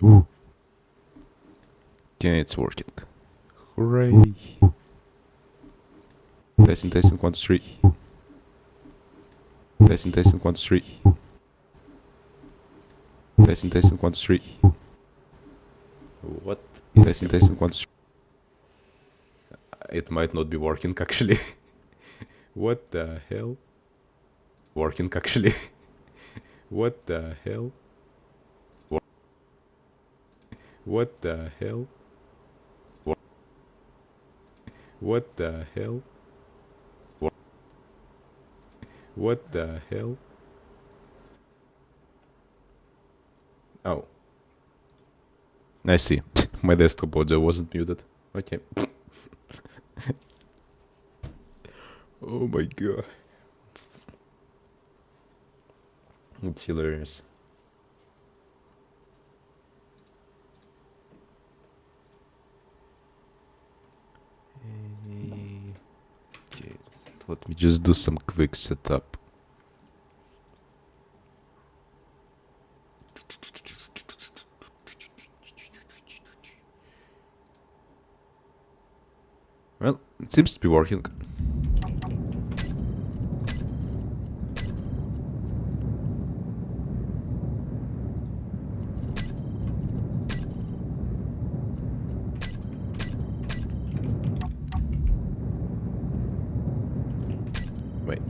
Ooh. Okay, it's working. Hooray. Testing, testing, 1, 2, 3. Testing, testing, 1, 2, 3. Testing, testing, 1, 2, 3. What? Testing, testing, 1, 2, 3. It might not be working actually. What the hell? Working actually. What the hell? What the hell? What the hell? What the hell? Oh. I see. My desktop audio wasn't muted. Okay. Oh my god. It's hilarious. Okay, let me just do some quick setup. Well, it seems to be working. Wait.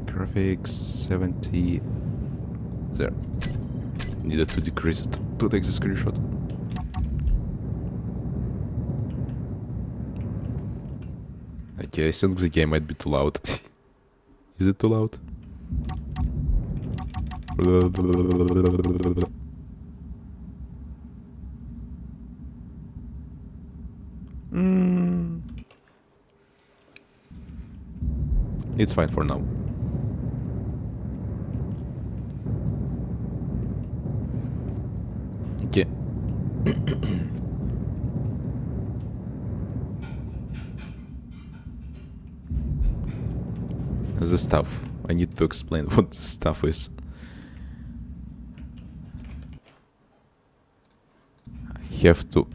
Graphics 70. There. Needed to decrease it to take the screenshot. Okay, I think the game might be too loud. Is it too loud? It's fine for now. Okay. The stuff. I need to explain what the stuff is. I have to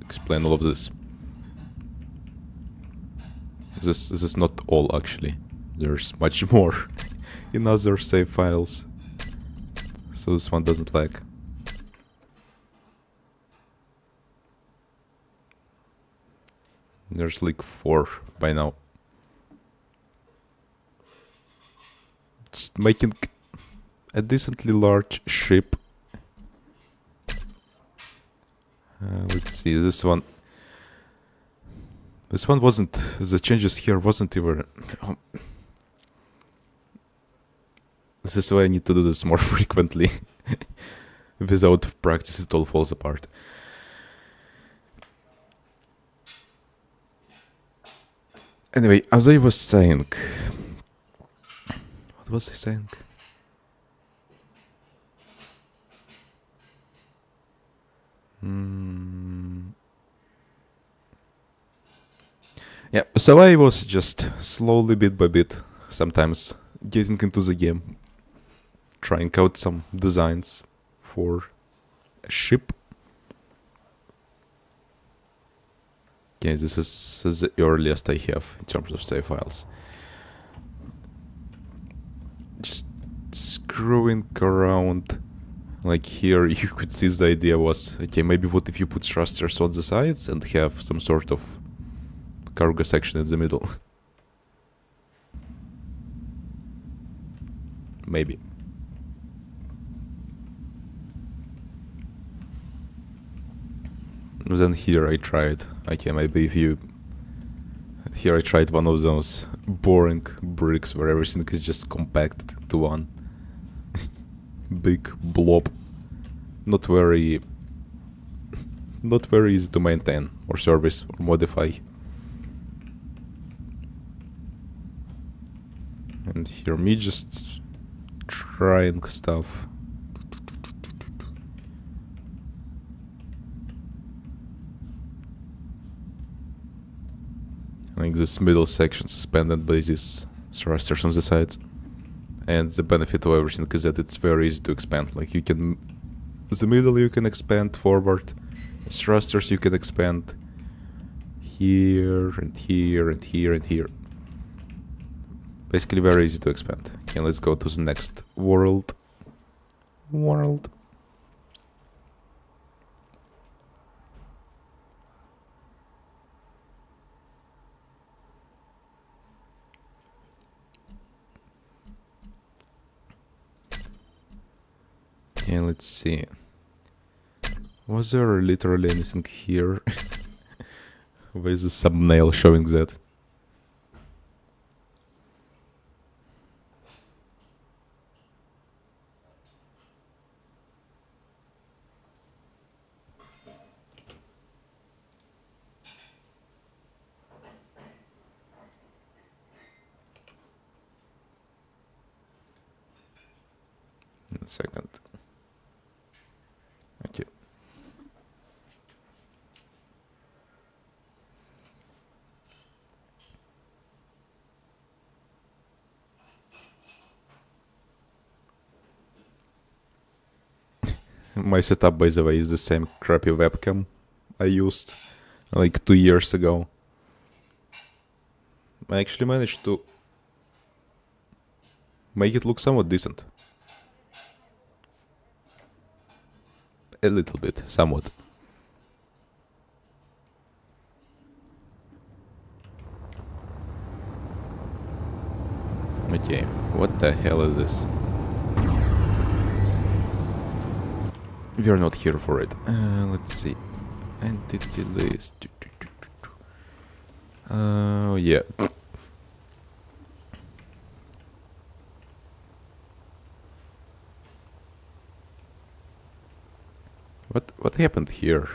explain all of this. This is not all actually. There's much more in other save files. So this one doesn't lag. There's like 4 by now. Just making a decently large ship. Let's see, this one. This one wasn't, the changes here wasn't even... This is why I need to do this more frequently. Without practice it all falls apart. Anyway, as I was saying... What was I saying? Yeah, so I was just slowly, bit by bit, sometimes getting into the game, trying out some designs for a ship. Okay, this is the earliest I have in terms of save files. Just screwing around. Like here, you could see the idea was, okay, maybe what if you put thrusters on the sides and have some sort of cargo section in the middle. Maybe. Then here I tried, okay, maybe if you... Here I tried one of those boring bricks where everything is just compacted to one big blob. Not very easy to maintain or service or modify. And here me just trying stuff. Like this middle section suspended by these thrusters on the sides. And the benefit of everything is that it's very easy to expand. Like you can, the middle you can expand forward, thrusters you can expand here and here and here and here. Basically very easy to expand. Okay, let's go to the next world. Okay, let's see. Was there literally anything here? Why is the thumbnail showing that? A second. Okay. My setup, by the way, is the same crappy webcam I used like 2 years ago. I actually managed to make it look somewhat decent. A little bit, somewhat. Okay, what the hell is this? We are not here for it. Let's see. Entity list. Oh, yeah. What happened here?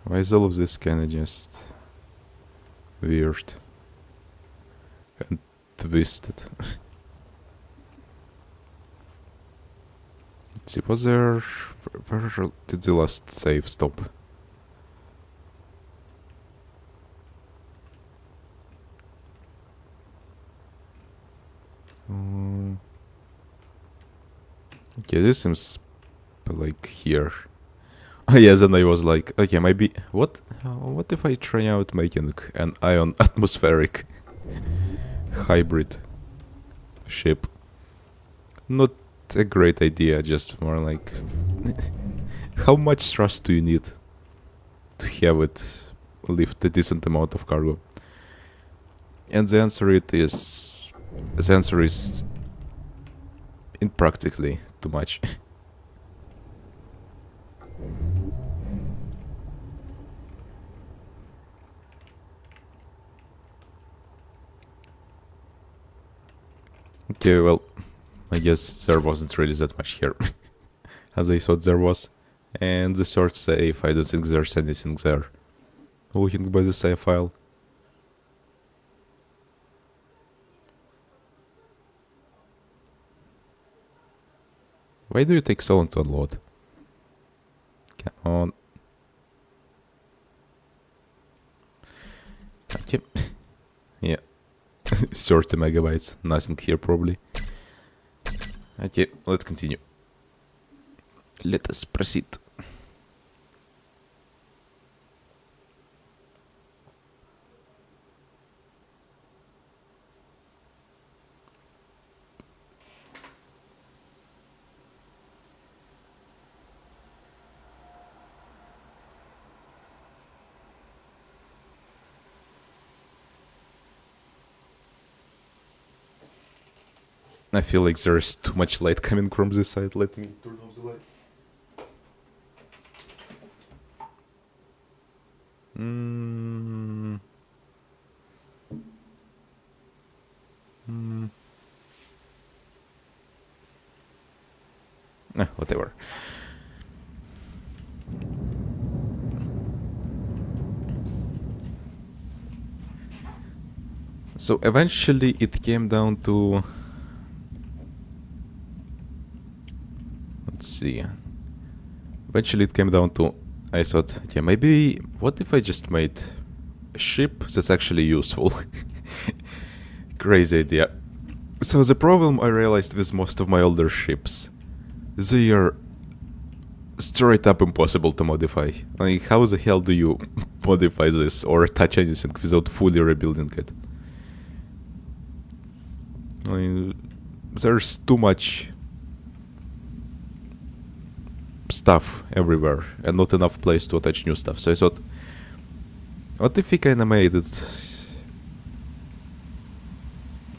Why is all of this kinda just weird and twisted? Let's see, was there... Where did the last save stop? Okay, this seems like here. Oh yeah, then I was like, okay, maybe... What if I try out making an ion atmospheric hybrid ship? Not a great idea, just more like... How much thrust do you need to have it lift a decent amount of cargo? And the answer is impractically too much. Okay, well, I guess there wasn't really that much here, as I thought there was. And the third save, I don't think there's anything there. Looking by the save file. Why do you take so long to unload? Come on. Okay. Yeah. 30 megabytes. Nothing here probably. Okay, let's continue. Let us proceed. I feel like there's too much light coming from this side. Let me turn off the lights. Whatever. So eventually it came down to... Let's see. Eventually it came down to... I thought, yeah, maybe... What if I just made a ship that's actually useful? Crazy idea. So the problem I realized with most of my older ships, they are straight up impossible to modify. Like, how the hell do you modify this or touch anything without fully rebuilding it? I mean, there's too much stuff everywhere and not enough place to attach new stuff. So I thought, what if we kinda made it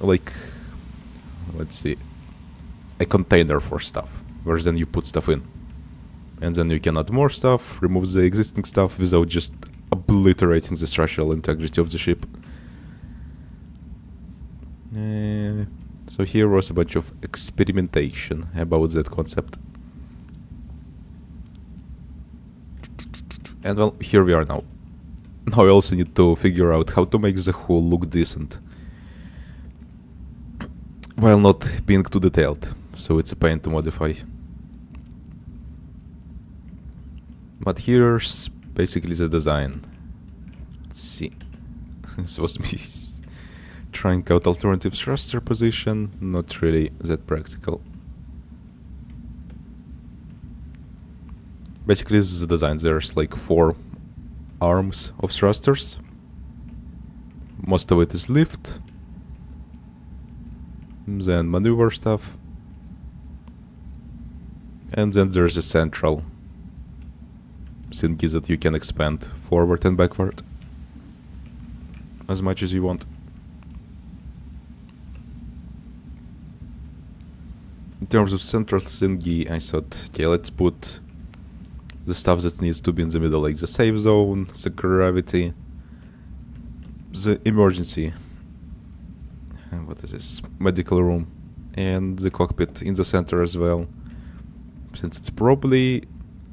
like, let's see, a container for stuff, where then you put stuff in. And then you can add more stuff, remove the existing stuff without just obliterating the structural integrity of the ship. So here was a bunch of experimentation about that concept. And well, here we are now. Now I also need to figure out how to make the hull look decent, while not being too detailed, so it's a pain to modify. But here's basically the design. Let's see. This was me trying out alternative thruster position, not really that practical. Basically this is the design. There's like 4 arms of thrusters. Most of it is lift, then maneuver stuff, and then there's a central thingy that you can expand forward and backward as much as you want. In terms of central thingy, I thought, okay, let's put the stuff that needs to be in the middle, like the safe zone, the gravity, the emergency, and what is this, medical room, and the cockpit in the center as well, since it's probably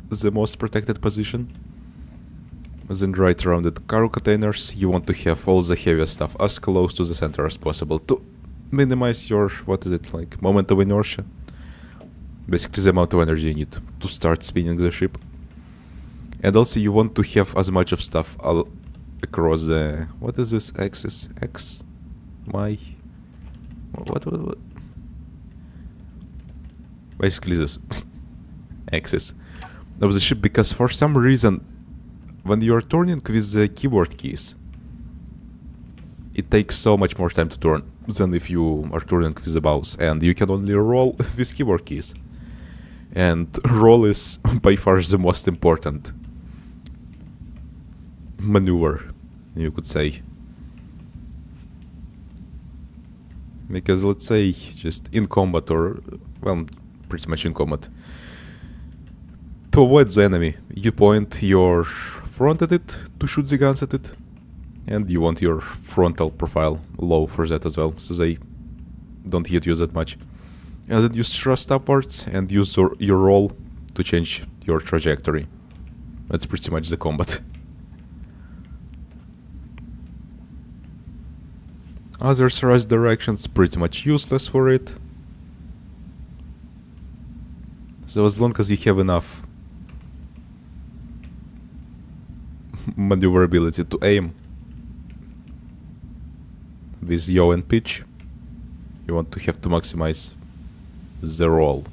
the most protected position. Then right around the cargo containers, you want to have all the heavier stuff as close to the center as possible to minimize your, what is it, like, moment of inertia. Basically the amount of energy you need to start spinning the ship. And also you want to have as much of stuff all across the, what is this axis? X? Y? What? Basically this axis of the ship, because for some reason when you're turning with the keyboard keys, it takes so much more time to turn than if you are turning with the mouse, and you can only roll with keyboard keys. And roll is by far the most important maneuver, you could say. Because let's say just in combat, or, well, pretty much in combat, to avoid the enemy, you point your front at it to shoot the guns at it, and you want your frontal profile low for that as well, so they don't hit you that much. And then you thrust upwards and use your roll to change your trajectory. That's pretty much the combat. Other thrust directions pretty much useless for it. So as long as you have enough maneuverability to aim with yaw and pitch, you want to have to maximize the roll.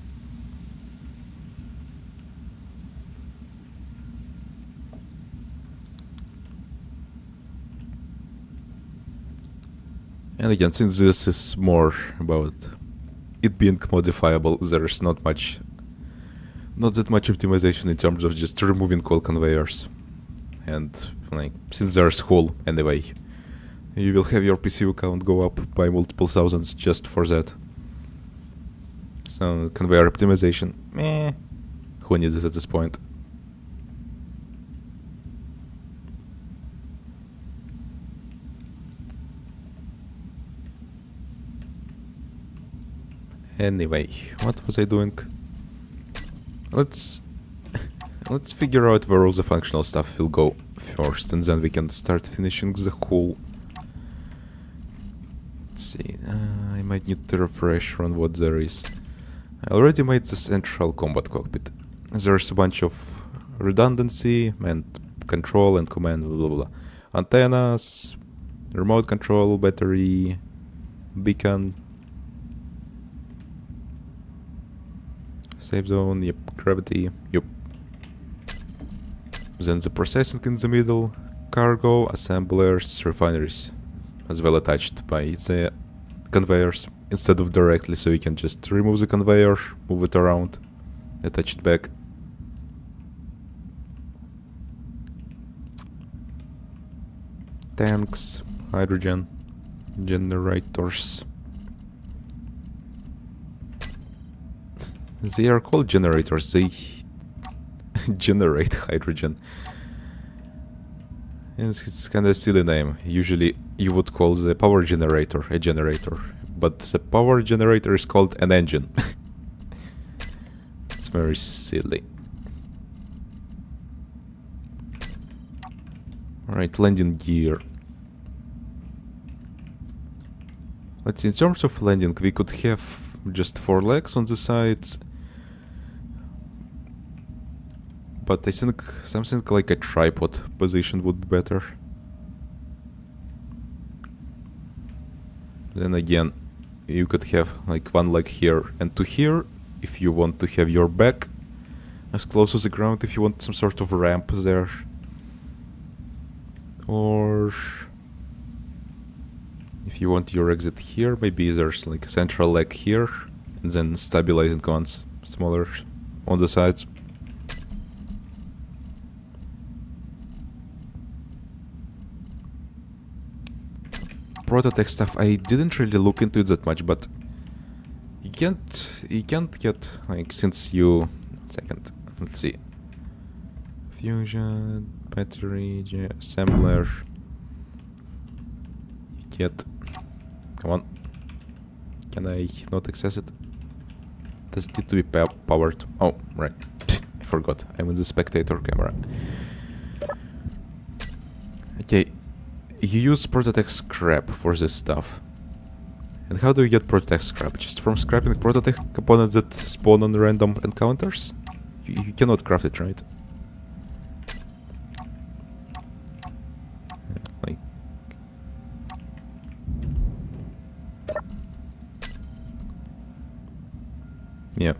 And again, since this is more about it being modifiable, there's not that much optimization in terms of just removing coil conveyors. And like, since there's hull anyway, you will have your PCU count go up by multiple thousands just for that. So conveyor optimization, meh, who needs it at this point? Anyway, what was I doing? Let's figure out where all the functional stuff will go first, and then we can start finishing the hull. Let's see, I might need to refresh on what there is. I already made the central combat cockpit. There's a bunch of redundancy and control and command, blah blah blah. Antennas, remote control, battery, beacon, Safe zone, yep. Gravity, yep. Then the processing in the middle. Cargo, assemblers, refineries. As well attached by the conveyors instead of directly, so you can just remove the conveyor, move it around, attach it back. Tanks, hydrogen, generators. They are called generators, they generate hydrogen. And it's kind of a silly name. Usually you would call the power generator a generator, but the power generator is called an engine. It's very silly. Alright, landing gear. Let's see, in terms of landing, we could have just 4 legs on the sides. But I think something like a tripod position would be better. Then again, you could have like 1 leg here and 2 here, if you want to have your back as close to the ground, if you want some sort of ramp there. Or if you want your exit here, maybe there's like a central leg here, and then stabilizing ones smaller on the sides. Prototech stuff, I didn't really look into it that much, but you can't get, like, since you... 1 second, let's see. Fusion, battery, assembler. You get... Come on. Can I not access it? Does it need to be powered? Oh, right. I forgot. I'm in the spectator camera. Okay. You use Prototech scrap for this stuff. And how do you get Prototech scrap? Just from scrapping Prototech components that spawn on random encounters? You cannot craft it, right? Like... Yeah.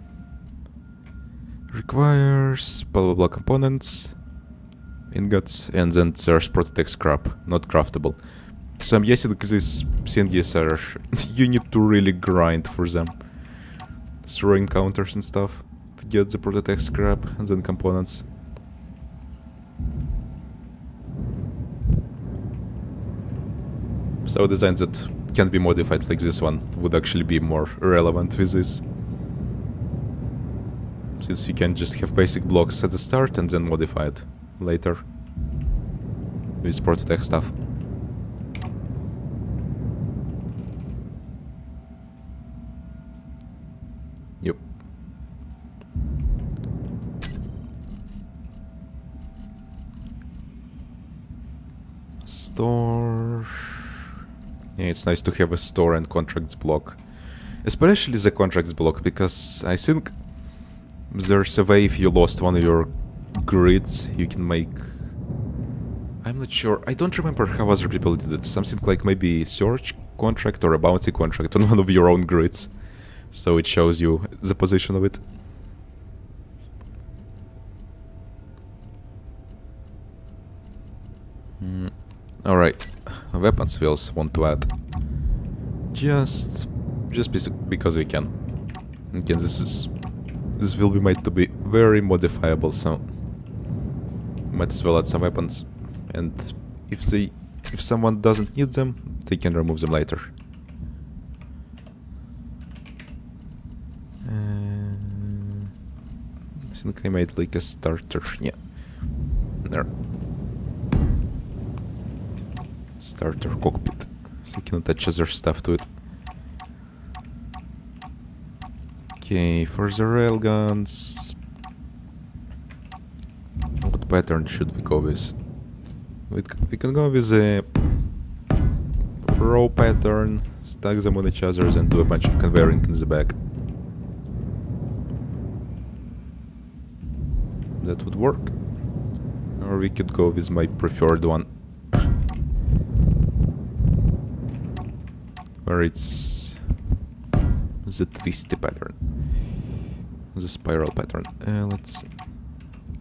Requires blah blah blah components, ingots, and then there's Prototech scrap, not craftable. So I'm guessing these thingies are... you need to really grind for them. Through encounters and stuff to get the Prototech scrap and then components. So designs that can be modified like this one would actually be more relevant with this. Since you can just have basic blocks at the start and then modify it later with Prototech stuff. Yep. Store. Yeah, it's nice to have a store and contracts block. Especially the contracts block, because I think there's a way if you lost one of your grids, you can make... I'm not sure. I don't remember how other people did it. Something like maybe search contract or a bounty contract on one of your own grids. So it shows you the position of it. Alright. Weapons wheels want to add. Just because we can. Again, this will be made to be very modifiable, so might as well add some weapons. And if someone doesn't need them, they can remove them later. I think I made like a starter. Yeah. There. Starter cockpit. So you can attach other stuff to it. Okay, for the railguns, what pattern should we go with? We can go with a row pattern, stack them on each other, and do a bunch of conveying in the back. That would work. Or we could go with my preferred one, where it's the twisty pattern. the spiral pattern. Let's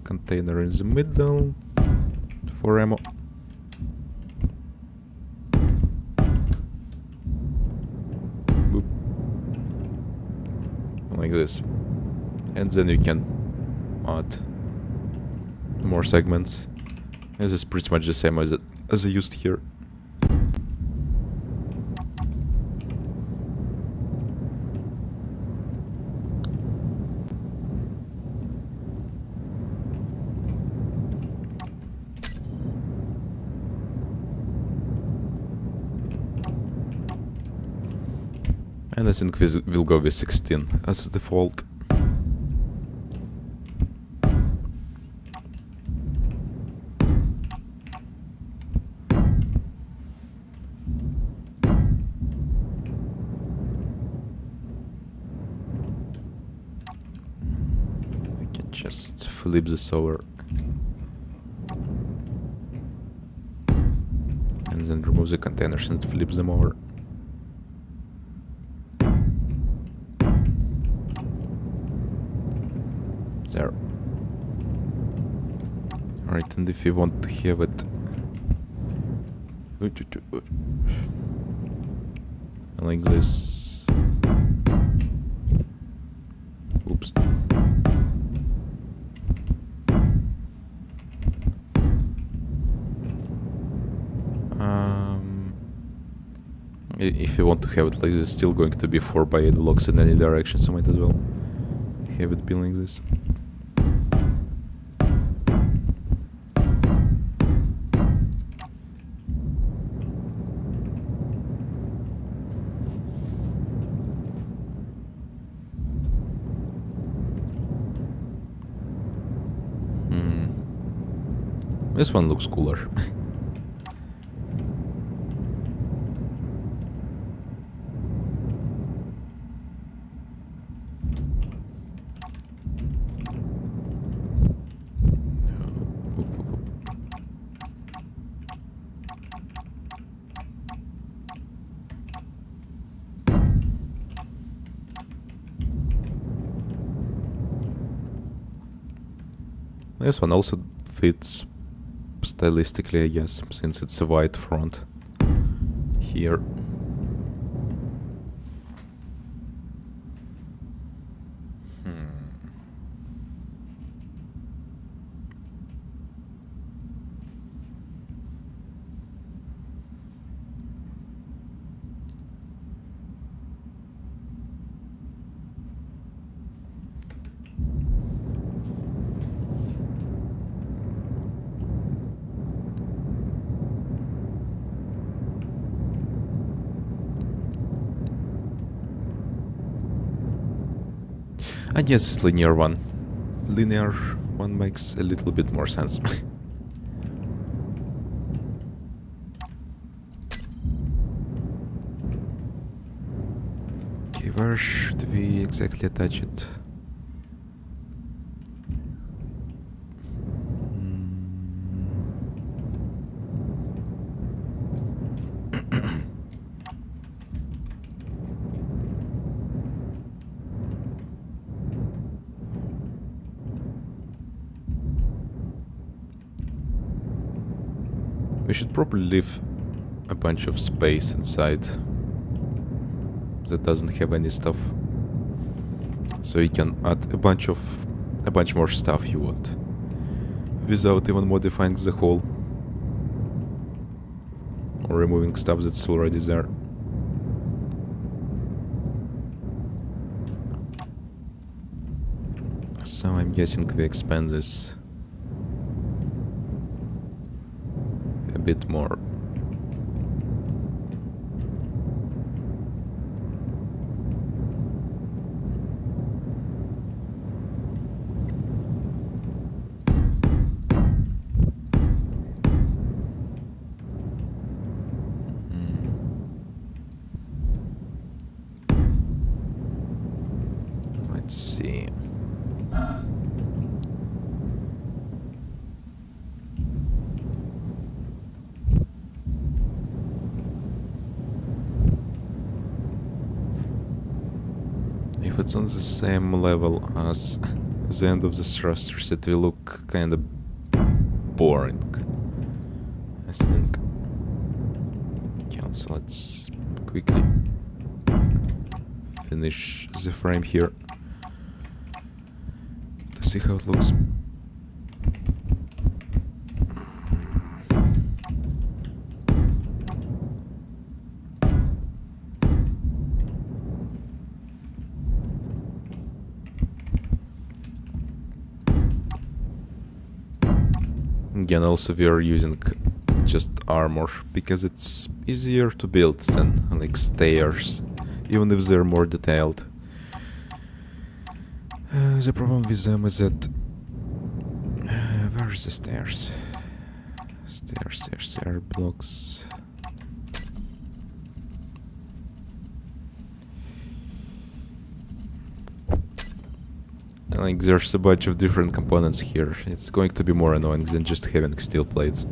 container in the middle for ammo. Boop. Like this. And then you can add more segments. This is pretty much the same as I used here. And I think we'll go with 16 as default. I can just flip this over. And then remove the containers and flip them over. There. Alright, and if you want to have it like this. Oops. If you want to have it like this, it's still going to be 4x8 blocks in any direction, so might as well have it be like this. This one looks cooler. This one also fits stylistically, I guess, since it's a white front here. I guess it's linear one. Linear one makes a little bit more sense. Okay, where should we exactly attach it? We should probably leave a bunch of space inside that doesn't have any stuff, so you can add a bunch more stuff you want without even modifying the whole or removing stuff that's already there. So I'm guessing we expand this a bit more. Let's see. it's on the same level as the end of the thrusters, it will look kind of boring, I think. Okay, so let's quickly finish the frame here to see how it looks. Again, also we are using just armor because it's easier to build than like stairs, even if they're more detailed. The problem with them is that where's the stairs? Stair blocks. Like there's a bunch of different components here. It's going to be more annoying than just having steel plates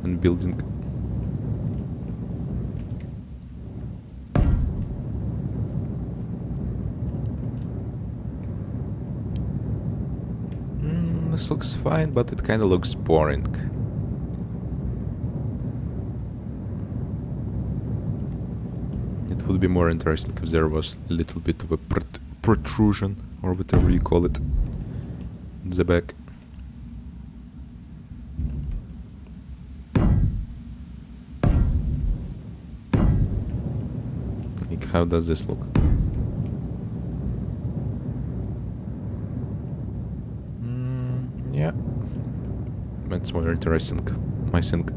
when building. This looks fine, but it kind of looks boring. It would be more interesting if there was a little bit of a protrusion, or whatever you call it, in the back. Like, how does this look? Yeah, that's more interesting, I think.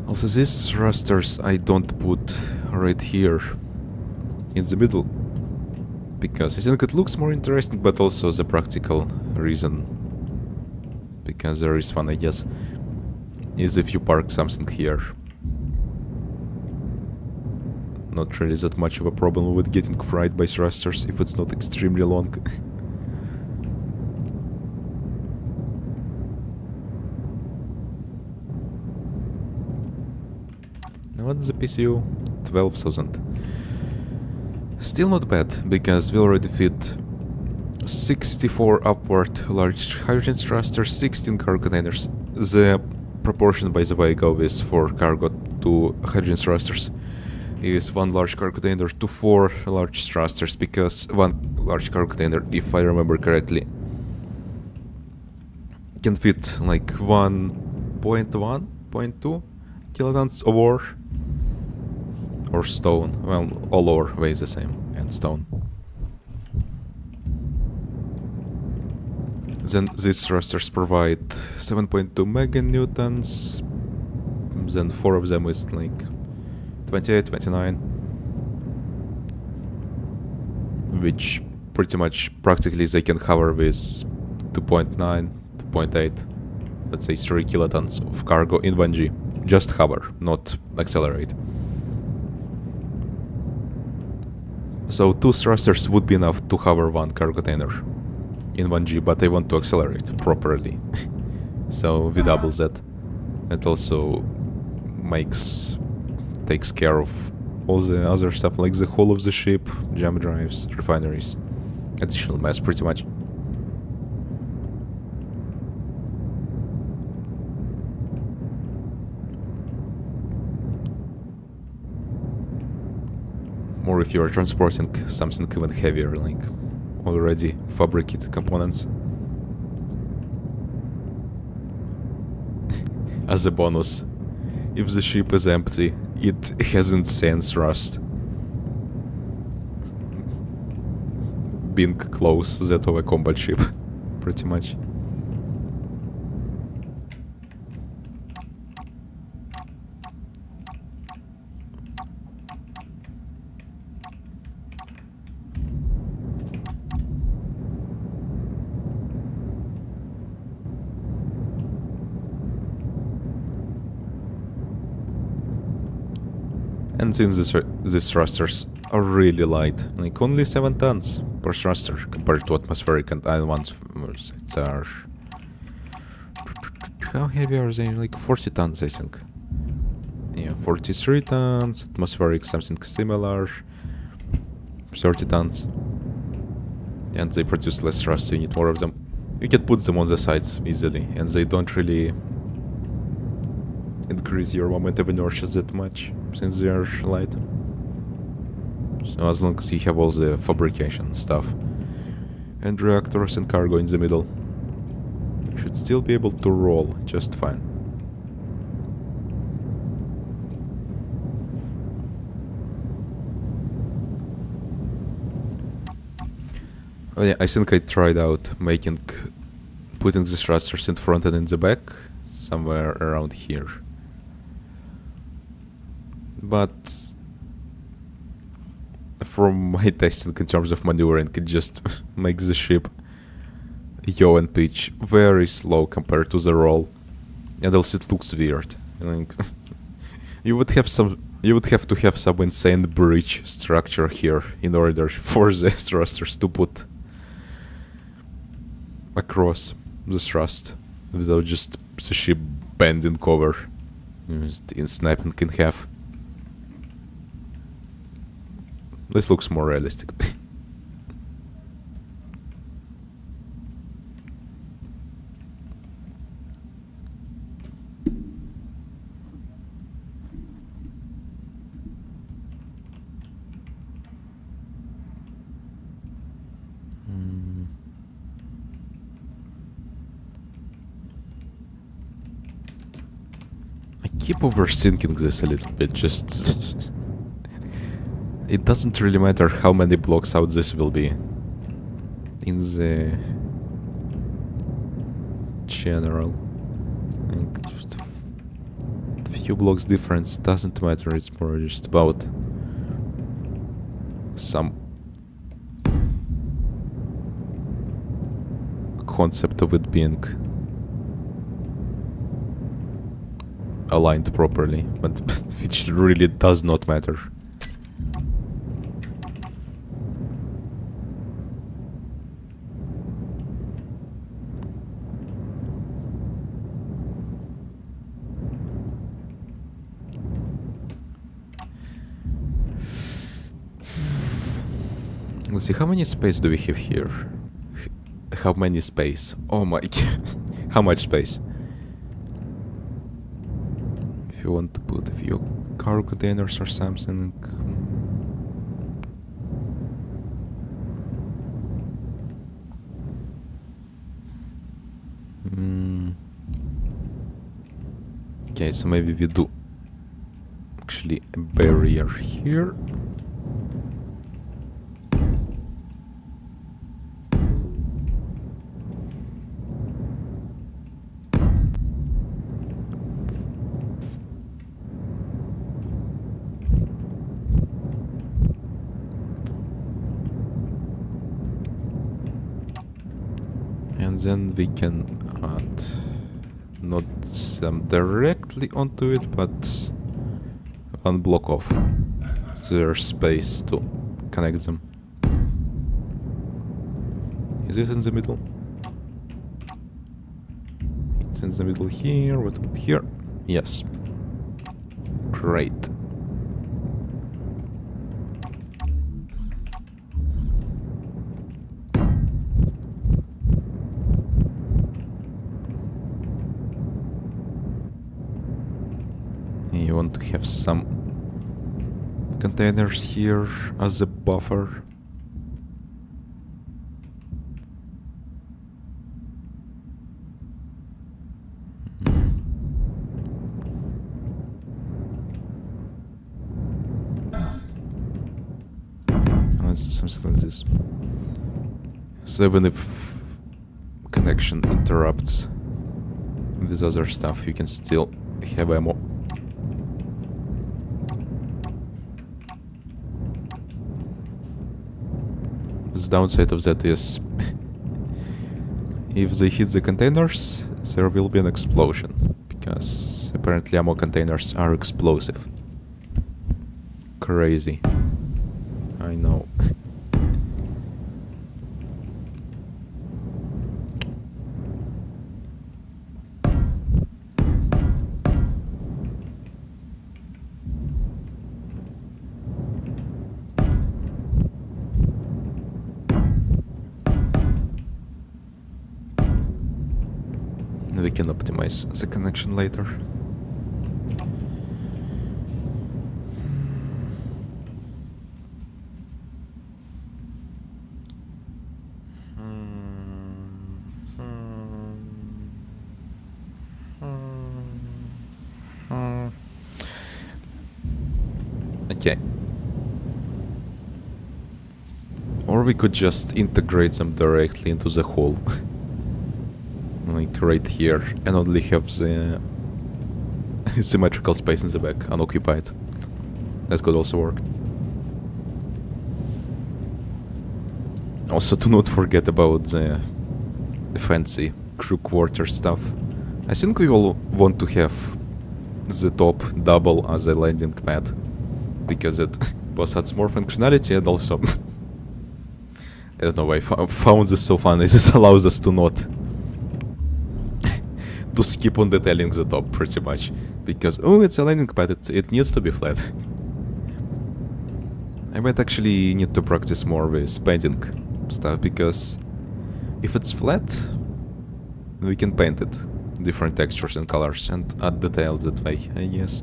Also, these thrusters I don't put right here in the middle, because I think it looks more interesting, but also the practical reason, because there is one, I guess, is if you park something here. Not really that much of a problem with getting fried by thrusters if it's not extremely long. What's the PCU? 12,000. Still not bad, because we already fit 64 upward large hydrogen thrusters, 16 cargo containers. The proportion, by the way, goes for cargo to hydrogen thrusters is 1 large cargo container to 4 large thrusters, because 1 large cargo container, if I remember correctly, can fit like 1.1, 0.2 kilotons of ore or stone. Well, all ore weighs the same, and stone. Then these thrusters provide 7.2 meganewtons. Then 4 of them is like 28, 29, which pretty much practically they can hover with 2.9, 2.8, let's say 3 kilotons of cargo in 1G. Just hover, not accelerate. So 2 thrusters would be enough to hover 1 cargo container in 1G, but I want to accelerate properly. So we double that. It also takes care of all the other stuff, like the hull of the ship, jump drives, refineries, additional mass pretty much. Or if you are transporting something even heavier, like already fabricated components. As a bonus, if the ship is empty, it has insane thrust. Being close that of a combat ship, pretty much. And since these thrusters are really light, like only 7 tons per thruster compared to atmospheric and iron ones that are How heavy are they? Like 40 tons, I think. Yeah, 43 tons, atmospheric something similar, 30 tons. And they produce less thrust, so you need more of them. You can put them on the sides easily, and they don't really increase your moment of inertia that much, since they are light. So as long as you have all the fabrication stuff and reactors and cargo in the middle, you should still be able to roll just fine. Oh yeah, I think I tried out putting the thrusters in front and in the back, somewhere around here. But from my testing in terms of maneuvering, it just makes the ship yaw and pitch very slow compared to the roll, and also it looks weird. Like you would have to have some insane bridge structure here in order for the thrusters to put across the thrust without just the ship bending over and snapping in half. This looks more realistic. I keep overthinking this a little bit, just... It doesn't really matter how many blocks out this will be. In the... general. Like, just a few blocks difference doesn't matter, it's more just about... some... concept of it being... aligned properly, but which really does not matter. Let's see, how many space do we have here? How many space? Oh my... How much space? If you want to put a few cargo containers or something... Okay, so maybe we do actually a barrier here. And then we can add not some directly onto it, but one block off. So there's space to connect them. Is it in the middle? It's in the middle here. What about here? Yes. Great. You want to have some containers here as a buffer. Let's do something like this. So even if connection interrupts with other stuff, you can still have ammo. The downside of that is if they hit the containers, there will be an explosion, because apparently ammo containers are explosive. Crazy. I know. we can optimize the connection later. Okay. Or we could just integrate them directly into the hole. Like right here, and only have the symmetrical space in the back unoccupied. That could also work. Also, do not forget about the fancy crew quarter stuff. I think we all want to have the top double as a landing pad, because it both adds more functionality and also I don't know why I found this so funny. This allows us to not to skip on detailing the top pretty much, because oh, it's a landing pad, it needs to be flat. I might actually need to practice more with painting stuff, because if it's flat, we can paint it different textures and colors and add details that way, I guess.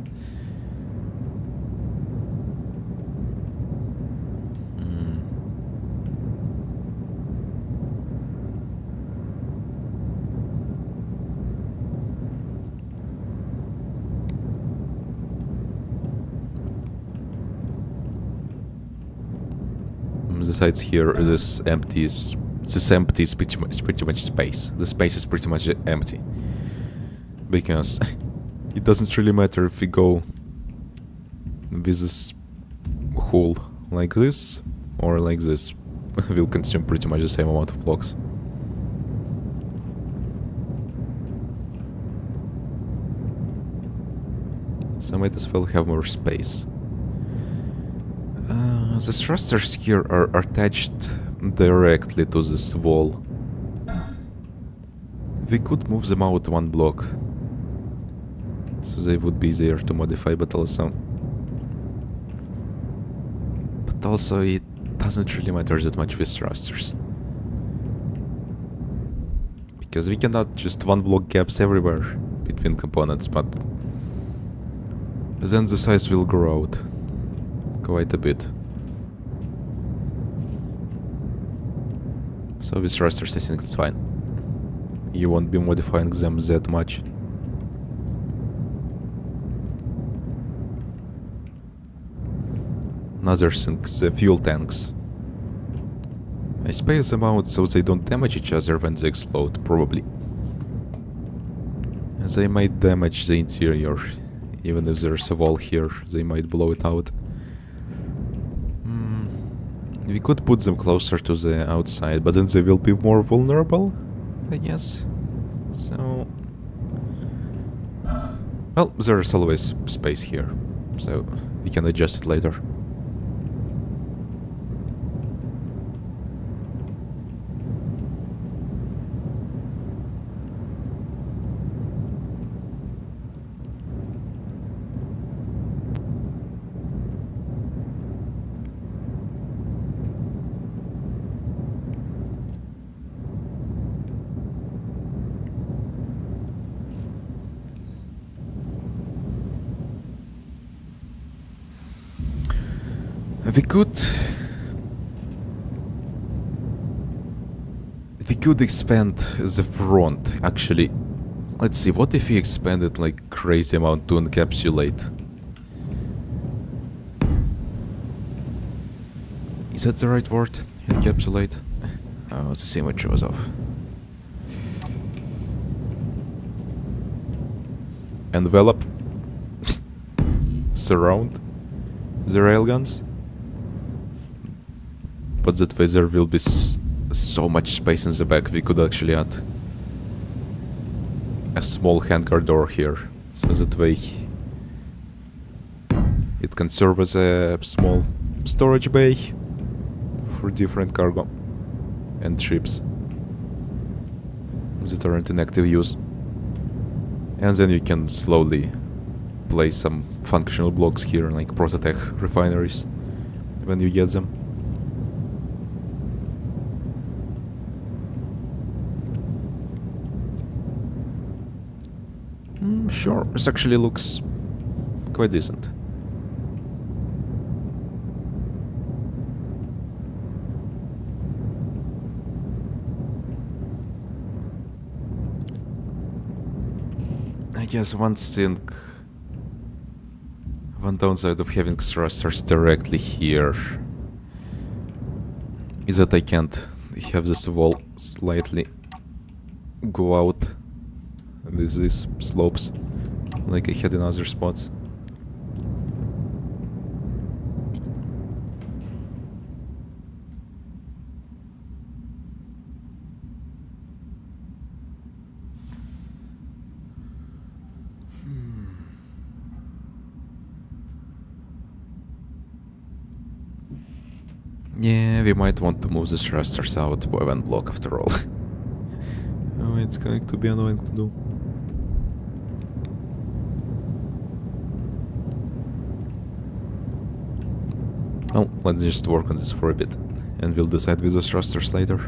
The sides here, this empty is pretty much space. The space is pretty much empty, because it doesn't really matter if we go with this hole like this or like this. We'll consume pretty much the same amount of blocks. So I might as well have more space. The thrusters here are attached directly to this wall. We could move them out one block, so they would be easier to modify, but also it doesn't really matter that much with thrusters, because we can add just one block gaps everywhere between components, but then the size will grow out quite a bit. So with thrusters I think it's fine. You won't be modifying them that much. Another thing, the fuel tanks. I space them out so they don't damage each other when they explode, probably. They might damage the interior. Even if there's a wall here, they might blow it out. We could put them closer to the outside, but then they will be more vulnerable, I guess. So... well, there's always space here, so we can adjust it later. We could expand the front, actually. Let's see, what if we expand it like crazy amount to encapsulate? Is that the right word? Encapsulate? Oh, the symmetry was off. Envelop? Surround the railguns? But that way there will be so much space in the back. We could actually add a small hangar door here, so that way it can serve as a small storage bay for different cargo and ships that aren't in active use. And then you can slowly place some functional blocks here, like Prototech refineries, when you get them. Sure, this actually looks quite decent. I guess one downside of having thrusters directly here is that I can't have this wall slightly go out with these slopes like I had in other spots. Yeah, we might want to move the thrusters out by one block after all. Oh, it's going to be annoying to do. Well, let's just work on this for a bit, and we'll decide with the thrusters later.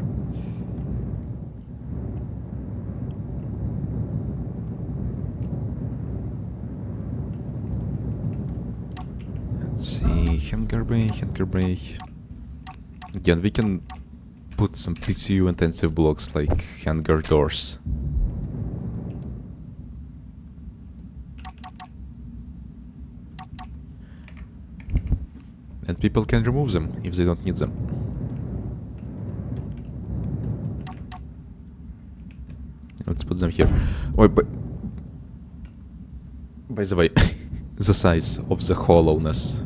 Let's see, hangar bay. Again, we can put some PCU intensive blocks like hangar doors. And people can remove them if they don't need them. Let's put them here. Oh, by the way, the size of the hollowness.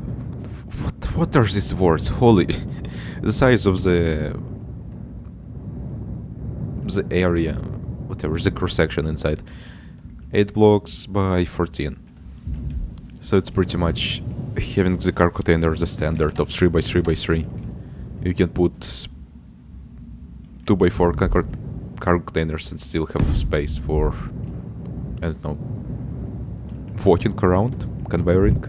What are these words? Holy. The size of the area, whatever, the cross section inside. 8 blocks by 14. So it's pretty much having the car container the standard of 3 by 3 by 3. You can put 2 by 4 car containers and still have space for, I don't know, walking around, conveying.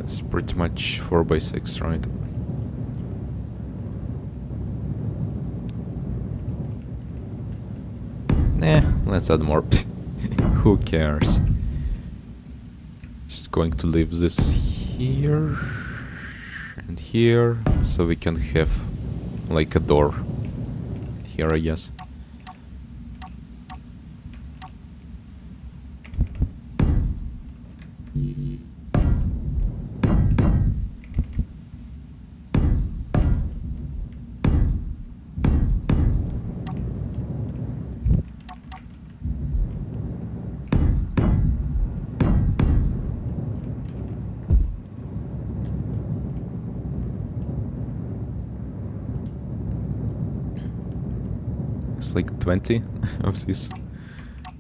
It's pretty much 4 by 6, right? Nah, let's add more. Who cares? Just going to leave this here and here, so we can have like a door here, I guess. It's like 20 of these.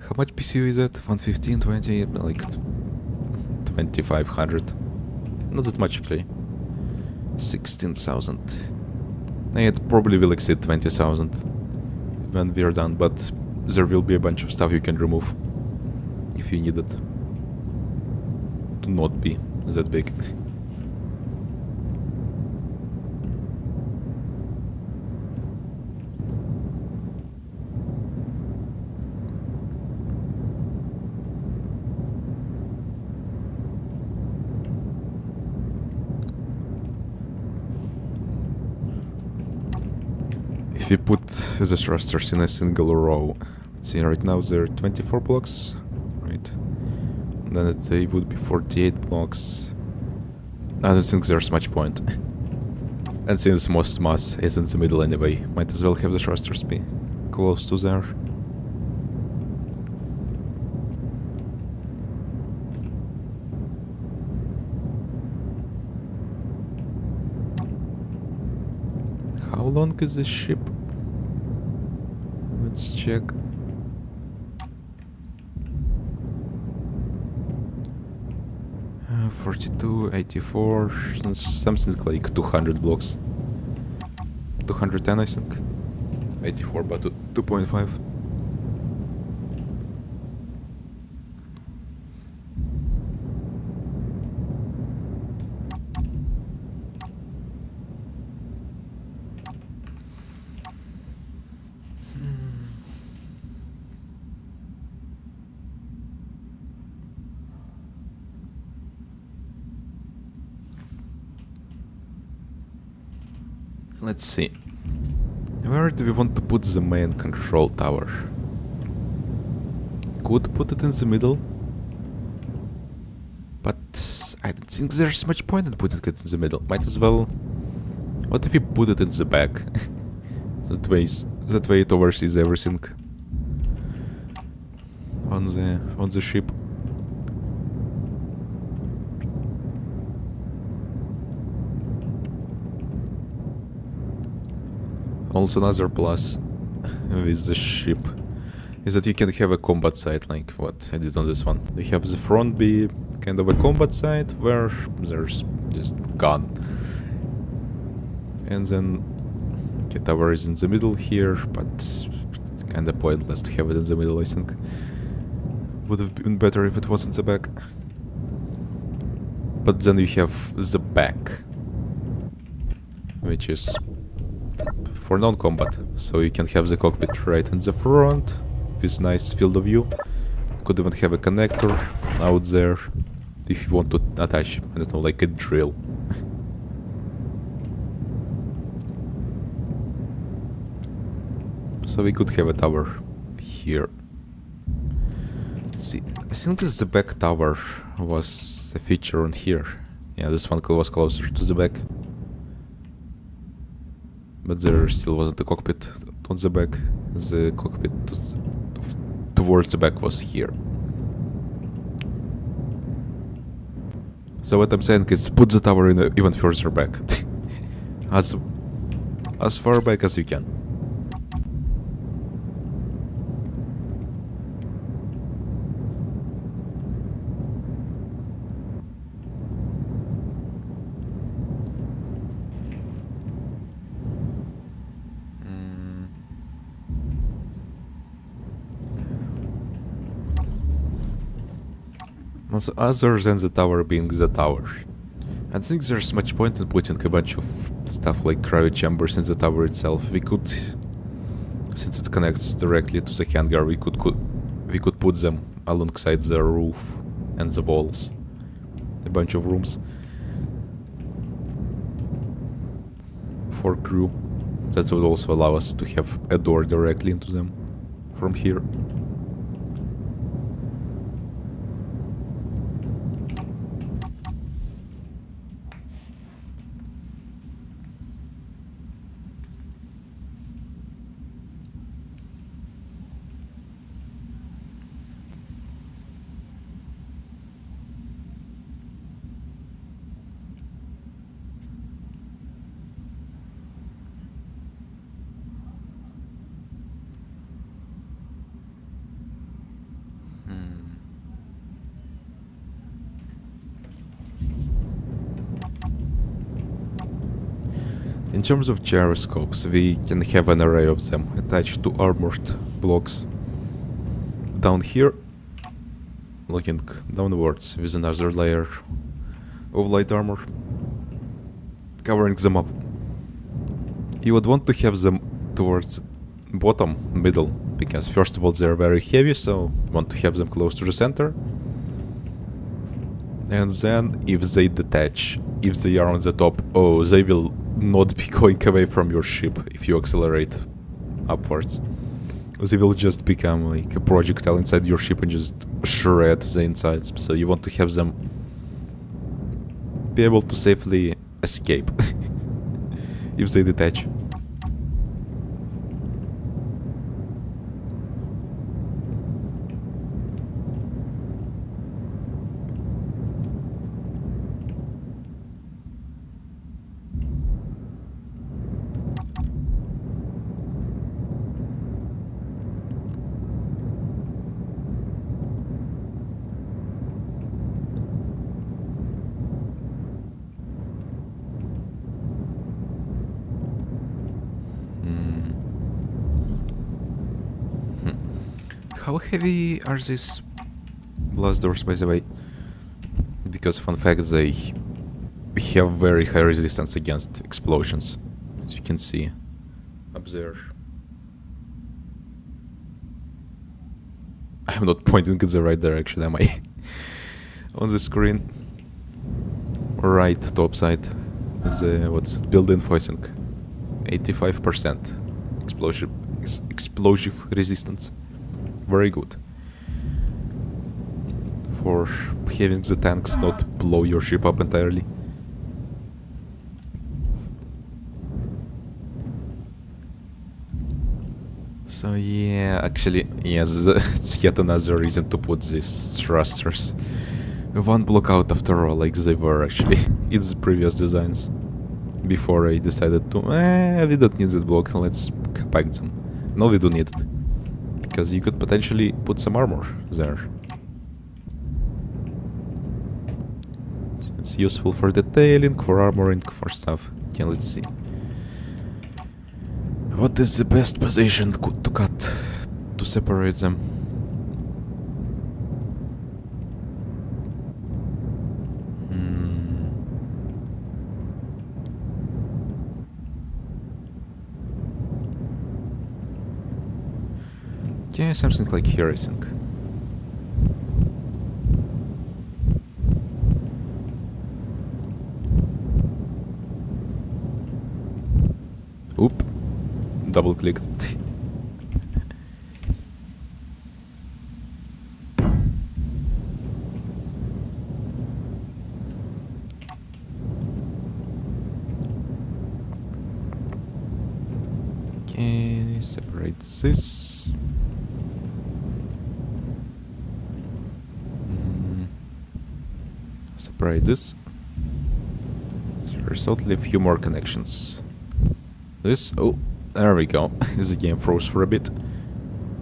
How much PCU is that? 115, 20, like 2500. Not that much actually. 16,000. It probably will exceed 20,000 when we're done, but there will be a bunch of stuff you can remove if you need it to not be that big. If you put the thrusters in a single row, let's see, right now there are 24 blocks, right? Then they would be 48 blocks. I don't think there's much point. And since most mass is in the middle anyway, might as well have the thrusters be close to there. How long is this ship? Let's check. Uh, 42, 84, something like 200 blocks. 210, I think. 84, but 2.5. Let's see. Where do we want to put the main control tower? Could put it in the middle. But I don't think there's much point in putting it in the middle. Might as well... What if we put it in the back? that way it oversees everything. On the ship. Also another plus with the ship is that you can have a combat site like what I did on this one. You have the front be kind of a combat site where there's just gun. And then the tower is in the middle here, but it's kinda pointless to have it in the middle, I think. Would have been better if it was in the back. But then you have the back, which is for non-combat, so you can have the cockpit right in the front with nice field of view. Could even have a connector out there if you want to attach, I don't know, like a drill. So we could have a tower here. Let's see, I think the back tower was a feature on here. Yeah, this one was closer to the back. But there still wasn't a cockpit on the back. The cockpit towards the back was here. So what I'm saying is put the tower in even further back. as far back as you can. Also, other than the tower being the tower, I don't think there's much point in putting a bunch of stuff like cryo chambers in the tower itself. We could, since it connects directly to the hangar, we could put them alongside the roof and the walls. A bunch of rooms for crew. That would also allow us to have a door directly into them from here. In terms of gyroscopes, we can have an array of them attached to armored blocks. Down here, looking downwards with another layer of light armor, covering them up. You would want to have them towards bottom, middle, because first of all they're very heavy, so you want to have them close to the center. And then if they detach, if they are on the top, oh, they will not be going away from your ship if you accelerate upwards. They will just become like a projectile inside your ship and just shred the insides. So you want to have them be able to safely escape if they detach. How heavy are these blast doors, by the way? Because fun fact, they have very high resistance against explosions, as you can see up there. I'm not pointing in the right direction, am I? On the screen. Right, top side. The what's it? Build invoicing. 85% explosive resistance. Very good. For having the tanks not blow your ship up entirely. So yeah, actually, yes, it's yet another reason to put these thrusters one block out after all, like they were actually. It's previous designs. Before I decided to, we don't need that block, let's compact them. No, we do need it. Because you could potentially put some armor there. So it's useful for detailing, for armoring, for stuff. Okay, let's see. What is the best position to cut to separate them? Yeah, something like here, I think. Oop. Double clicked. Okay, separate this. Separate this. There's only a few more connections. This, oh, there we go. The game froze for a bit.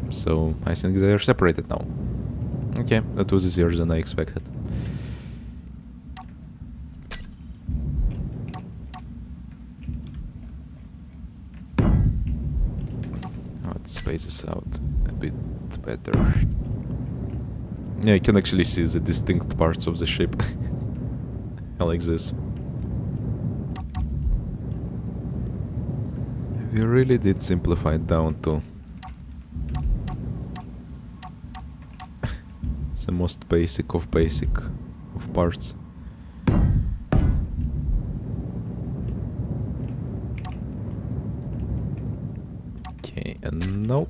So I think they are separated now. Okay, that was easier than I expected. Let's space this out a bit better. Yeah, you can actually see the distinct parts of the ship. I like this. We really did simplify it down to the most basic of parts. Okay, and now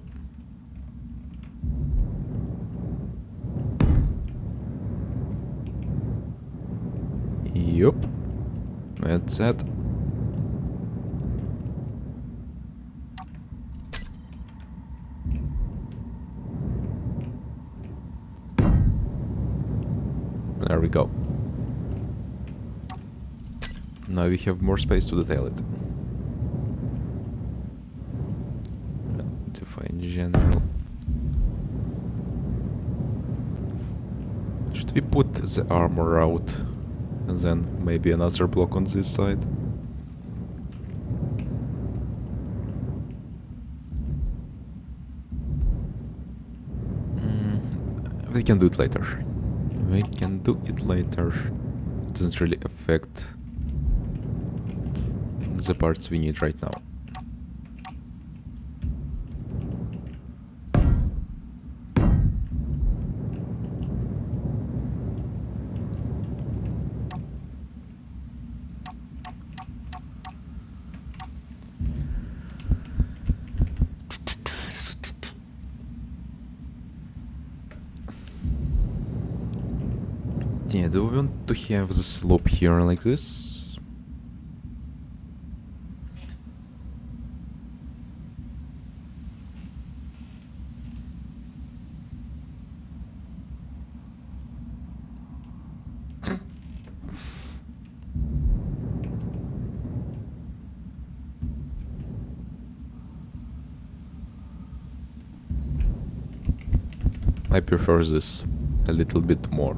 yup, that's it. There we go. Now we have more space to detail it. Define general. Should we put the armor out and then maybe another block on this side? We can do it later. We can do it later. It doesn't really affect the parts we need right now. Yeah, do we want to have the slope here like this? I prefer this a little bit more.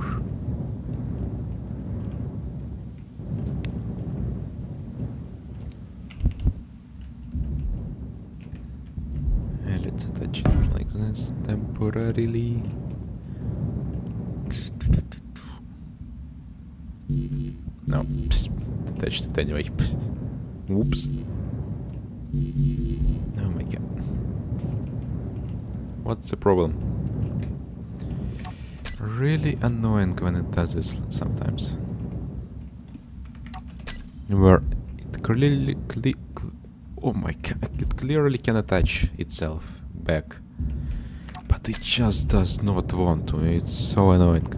Let's attach like this temporarily. No, touched it anyway. Whoops. Oh my god. What's the problem? Really annoying when it does this sometimes. Where it clearly, oh my god, it clearly can attach itself back. But it just does not want to, it's so annoying.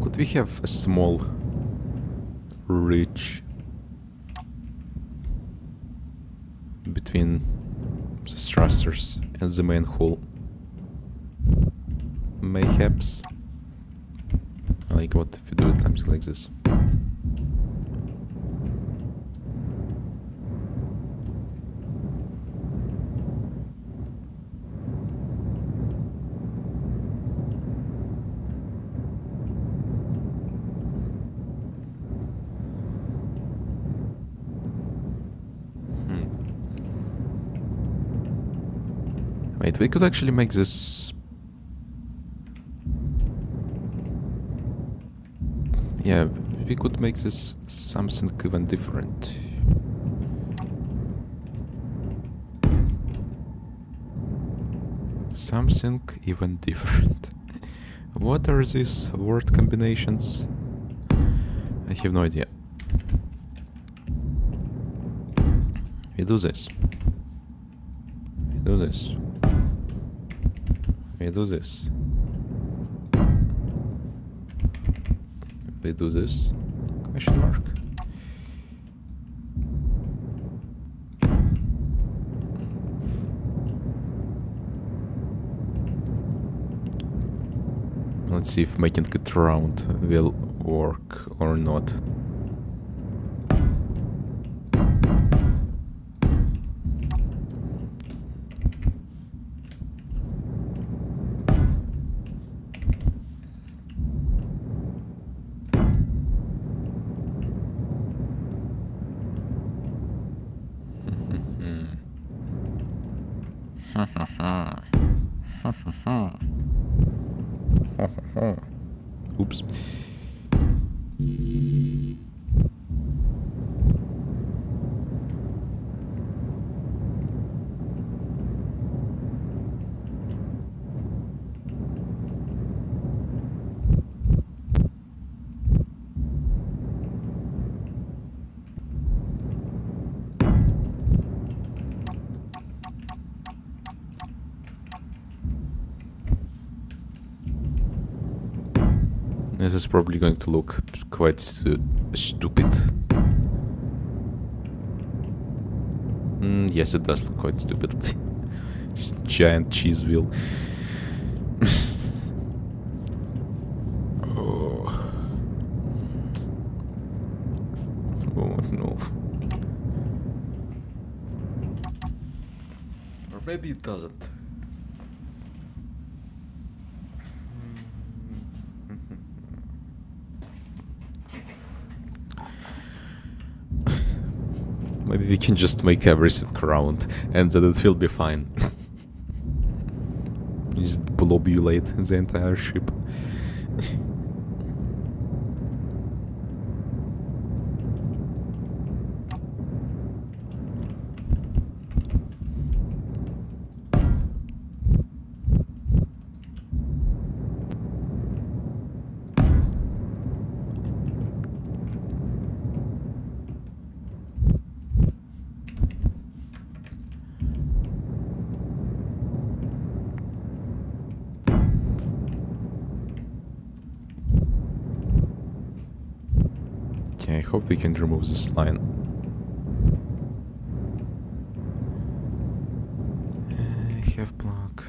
Could we have a small ridge between the thrusters and the main hull? Mayhaps. Like what if you do it something like this? Wait, we could actually make this... Yeah, we could make this something even different. Something even different. What are these word combinations? I have no idea. We do this. We do this. We do this. We do this? Question mark. Let's see if making it round will work or not. Oops. This is probably going to look quite stupid. Yes, it does look quite stupid. Giant cheese wheel. Oh. Oh no. Or maybe it doesn't. Maybe we can just make everything round and then it will be fine. Just blobulate the entire ship. I hope we can remove this line. Have block.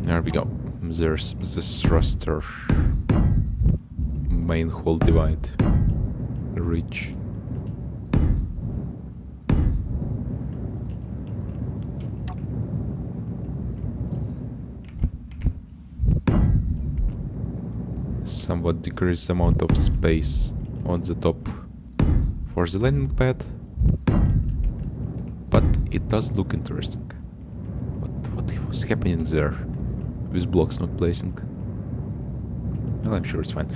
There we go. There's this raster. Main hall divide. Reach. Somewhat decreased amount of space on the top for the landing pad, but it does look interesting. What was happening there with blocks not placing? Well, I'm sure it's fine.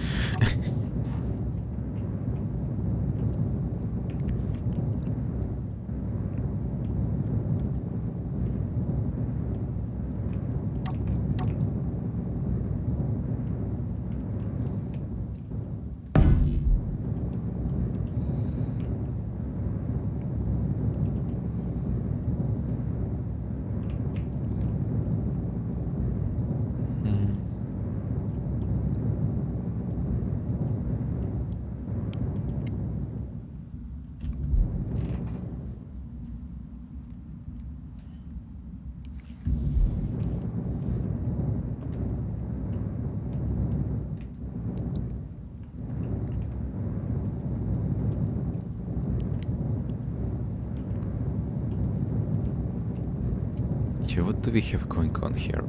Okay, what do we have going on here?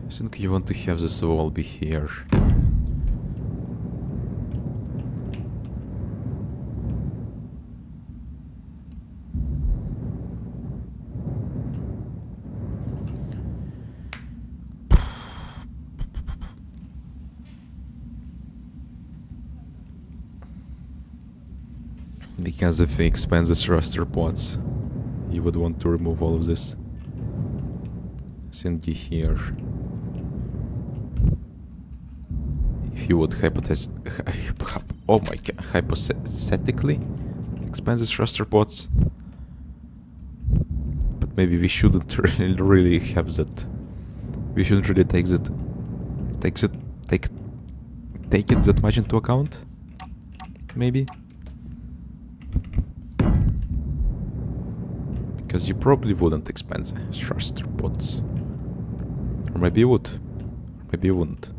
I think you want to have this wall be here. Because if we expand this raster pods, you would want to remove all of this. Thingy here. If you would hypothetically expand this raster pods, but maybe we shouldn't really have that. We shouldn't really take it that much into account. Maybe. Because you probably wouldn't expand the raster pods. Or maybe you would. Or maybe you wouldn't.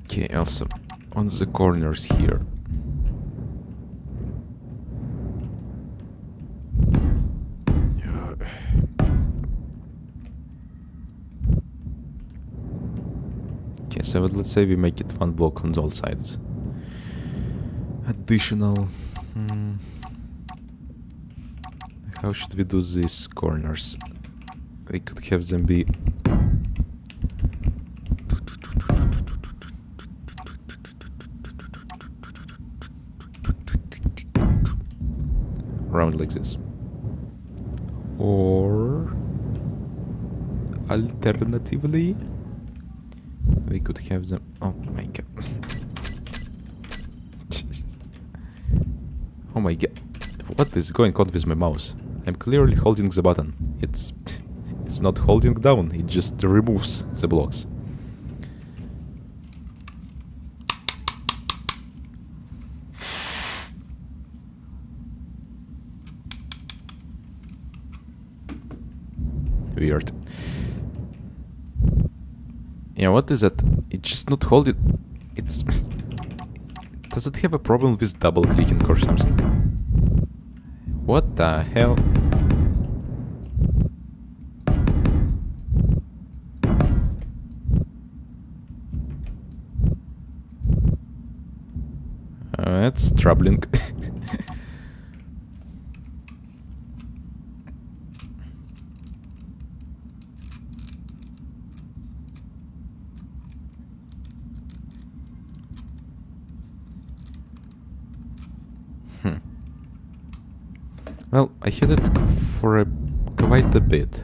Okay, also on the corners here. Okay, so let's say we make it one block on all sides. Additional. How should we do these corners? We could have them be around like this. Or alternatively, we could have them. Oh my god. Oh my god. What is going on with my mouse? I'm clearly holding the button. It's not holding down, it just removes the blocks. Weird. Yeah, what is that? It's just not holding. It's... Does it have a problem with double clicking or something? What the hell? That's troubling. Well, I hit it for quite a bit.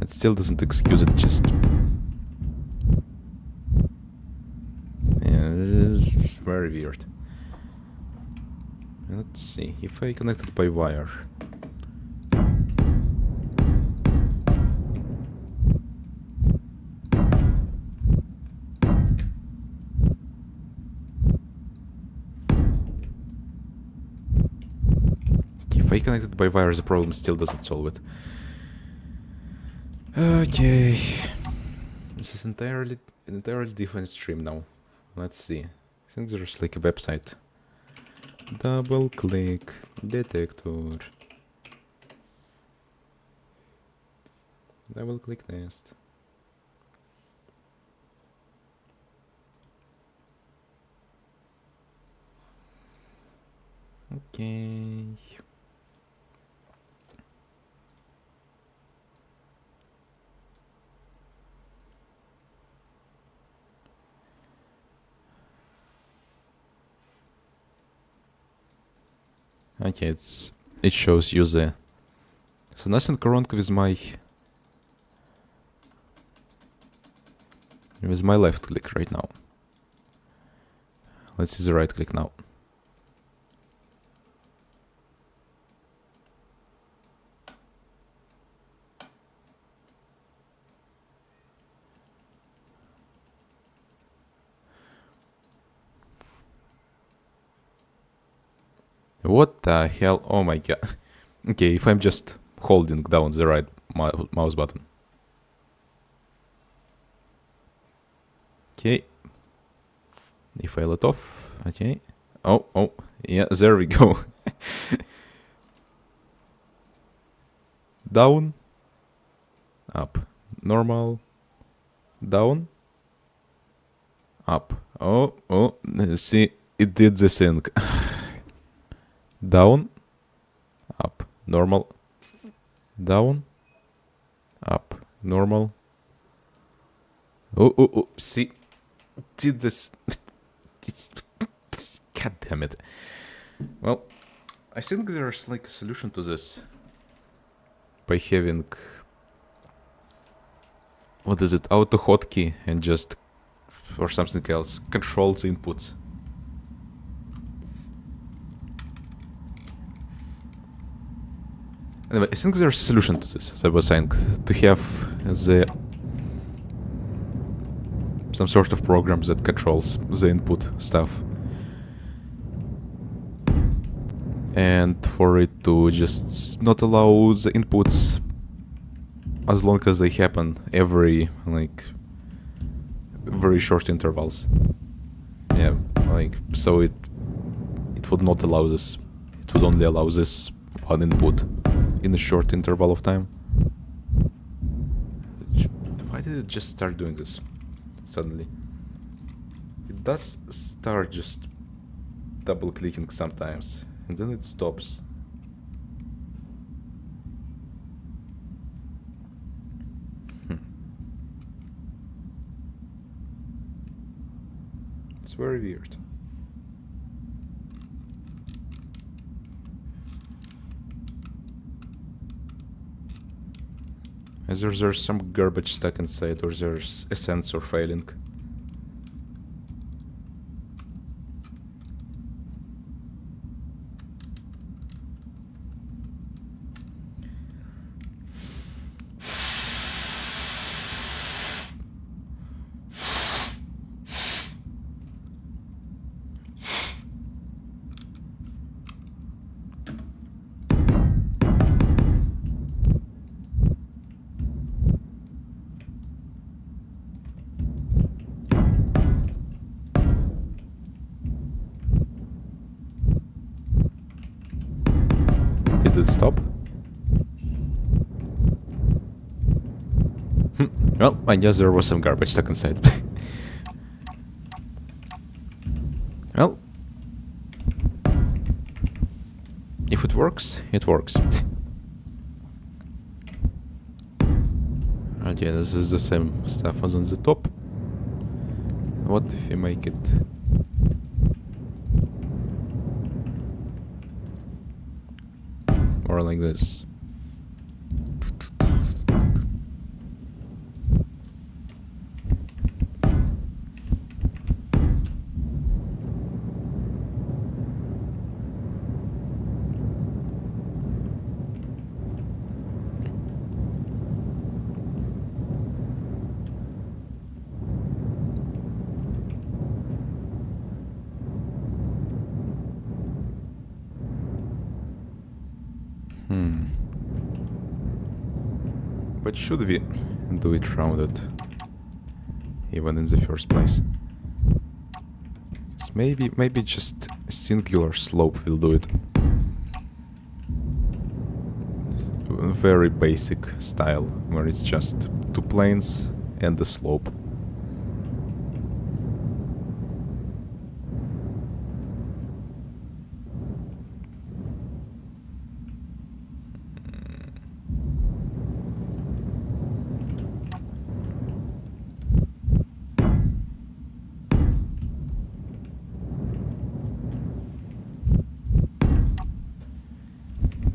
It still doesn't excuse it, just... Yeah, it is very weird. Let's see, if I connect it by wire... If I connect it by wire, the problem still doesn't solve it. Okay. This is an entirely different stream now. Let's see. I think there's like a website. Double click detector. Double click nest. Okay. Okay, it shows you the... So nothing wrong with my left click right now. Let's see the right click now. What the hell? Oh my god. Okay, if I'm just holding down the right mouse button. Okay. If I let off. Okay. Oh, yeah, there we go. Down. Up. Normal. Down. Up. Oh, see, it did the thing. Down, up, normal, down, up, normal. Oh, see, did this. God damn it. Well, I think there's like a solution to this by having, what is it, auto hotkey and just, or something else, control the inputs. Anyway, I think there's a solution to this, as I was saying, to have some sort of program that controls the input stuff. And for it to just not allow the inputs as long as they happen every, like, very short intervals. Yeah, like, so it would not allow this. It would only allow this one input in a short interval of time. Why did it just start doing this suddenly? It does start just double clicking sometimes, and then it stops. It's very weird. Either there's some garbage stuck inside, or there's a sensor failing. Did it stop? Well, I guess there was some garbage stuck inside. Well, works? It works. Okay, this is the same stuff as on the top. What if we make it... more like this? But should we do it rounded? Even in the first place? So maybe just a singular slope will do it. A very basic style, where it's just two planes and the slope.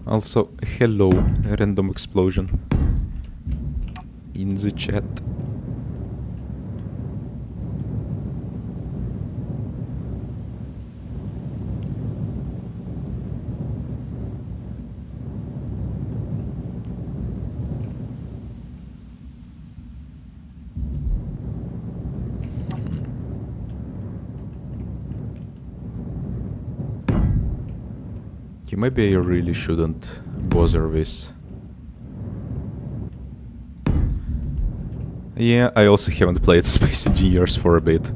Also, hello, random explosion in the chat. Okay, maybe I really shouldn't bother with. Yeah, I also haven't played Space Engineers for a bit.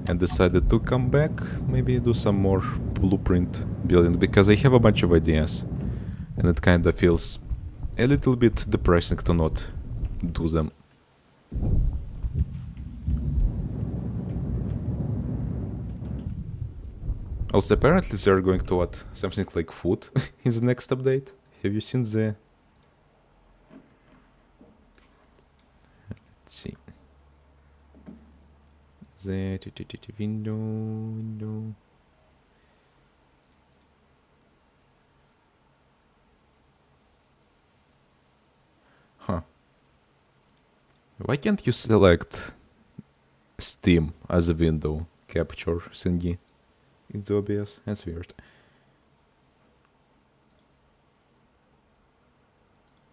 And decided to come back, maybe do some more blueprint building, because I have a bunch of ideas. And it kinda feels a little bit depressing to not do them. Also, apparently they're going to add something like food in the next update. Have you seen the... Let's see. The window... Huh. Why can't you select Steam as a window capture thingy? It's obvious. That's weird.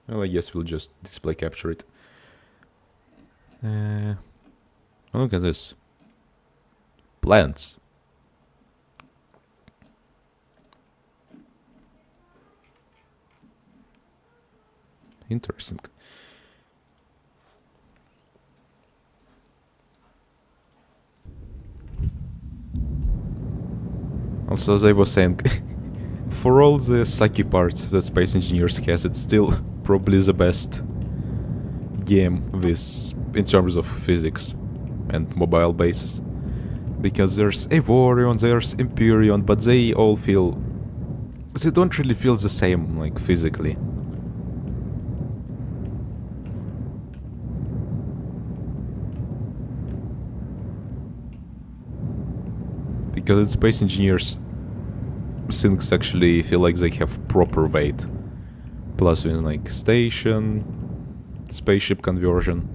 Well, I guess we'll just display capture it. Oh, look at this. Plants. Interesting. Also, as I was saying, for all the sucky parts that Space Engineers has, it's still probably the best game with in terms of physics and mobile bases. Because there's Evorion, there's Empyrean, but they all feel... they don't really feel the same, like, physically. Because in Space Engineers, things actually feel like they have proper weight. Plus, in like station, spaceship conversion,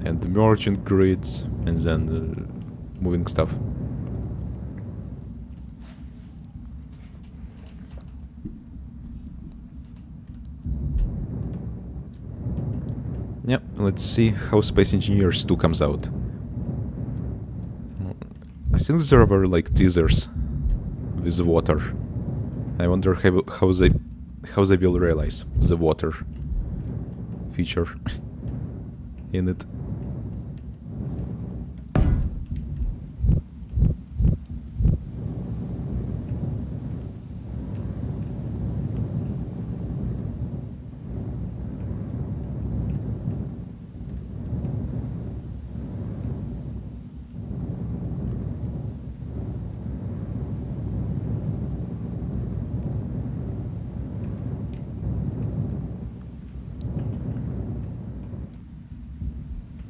and merging grids, and then moving stuff. Yeah, let's see how Space Engineers 2 comes out. I think there were like teasers with the water. I wonder how they will realize the water feature in it.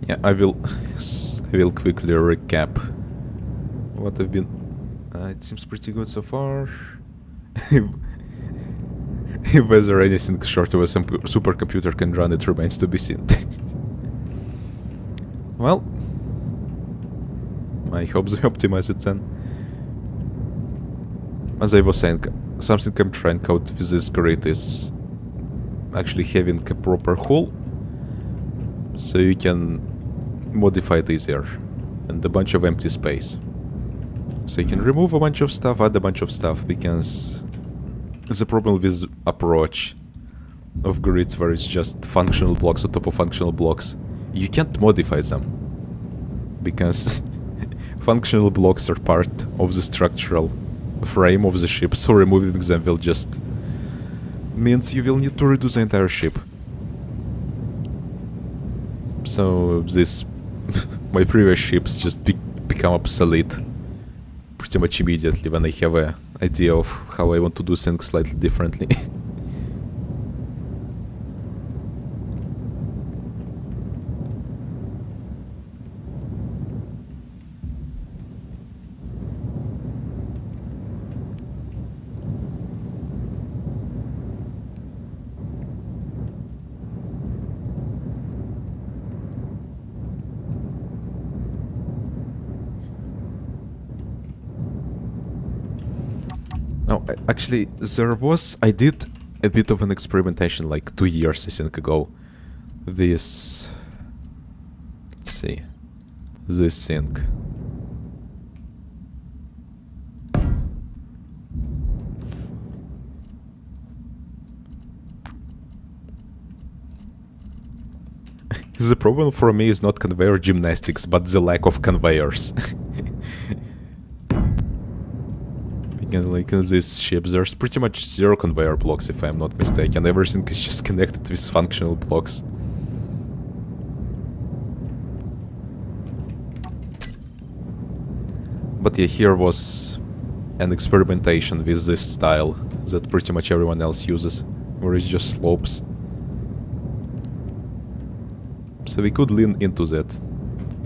Yeah, I will quickly recap what I've been. It seems pretty good so far. Whether anything short of a supercomputer can run it remains to be seen. Well, I hope they optimize it then. As I was saying, something I'm trying out with this grid is actually having a proper hole, so you can modify it easier, and a bunch of empty space. So you can remove a bunch of stuff, add a bunch of stuff, because the problem with approach of grids where it's just functional blocks on top of functional blocks, you can't modify them, because functional blocks are part of the structural frame of the ship, so removing them will just means you will need to redo the entire ship. So this my previous ships just become obsolete pretty much immediately when I have an idea of how I want to do things slightly differently. No, actually, I did a bit of an experimentation like 2 years, I think, ago. Let's see, this thing. The problem for me is not conveyor gymnastics, but the lack of conveyors. Because like in this ship there's pretty much 0 conveyor blocks if I'm not mistaken, everything is just connected with functional blocks. But yeah, here was an experimentation with this style that pretty much everyone else uses, where it's just slopes. So we could lean into that,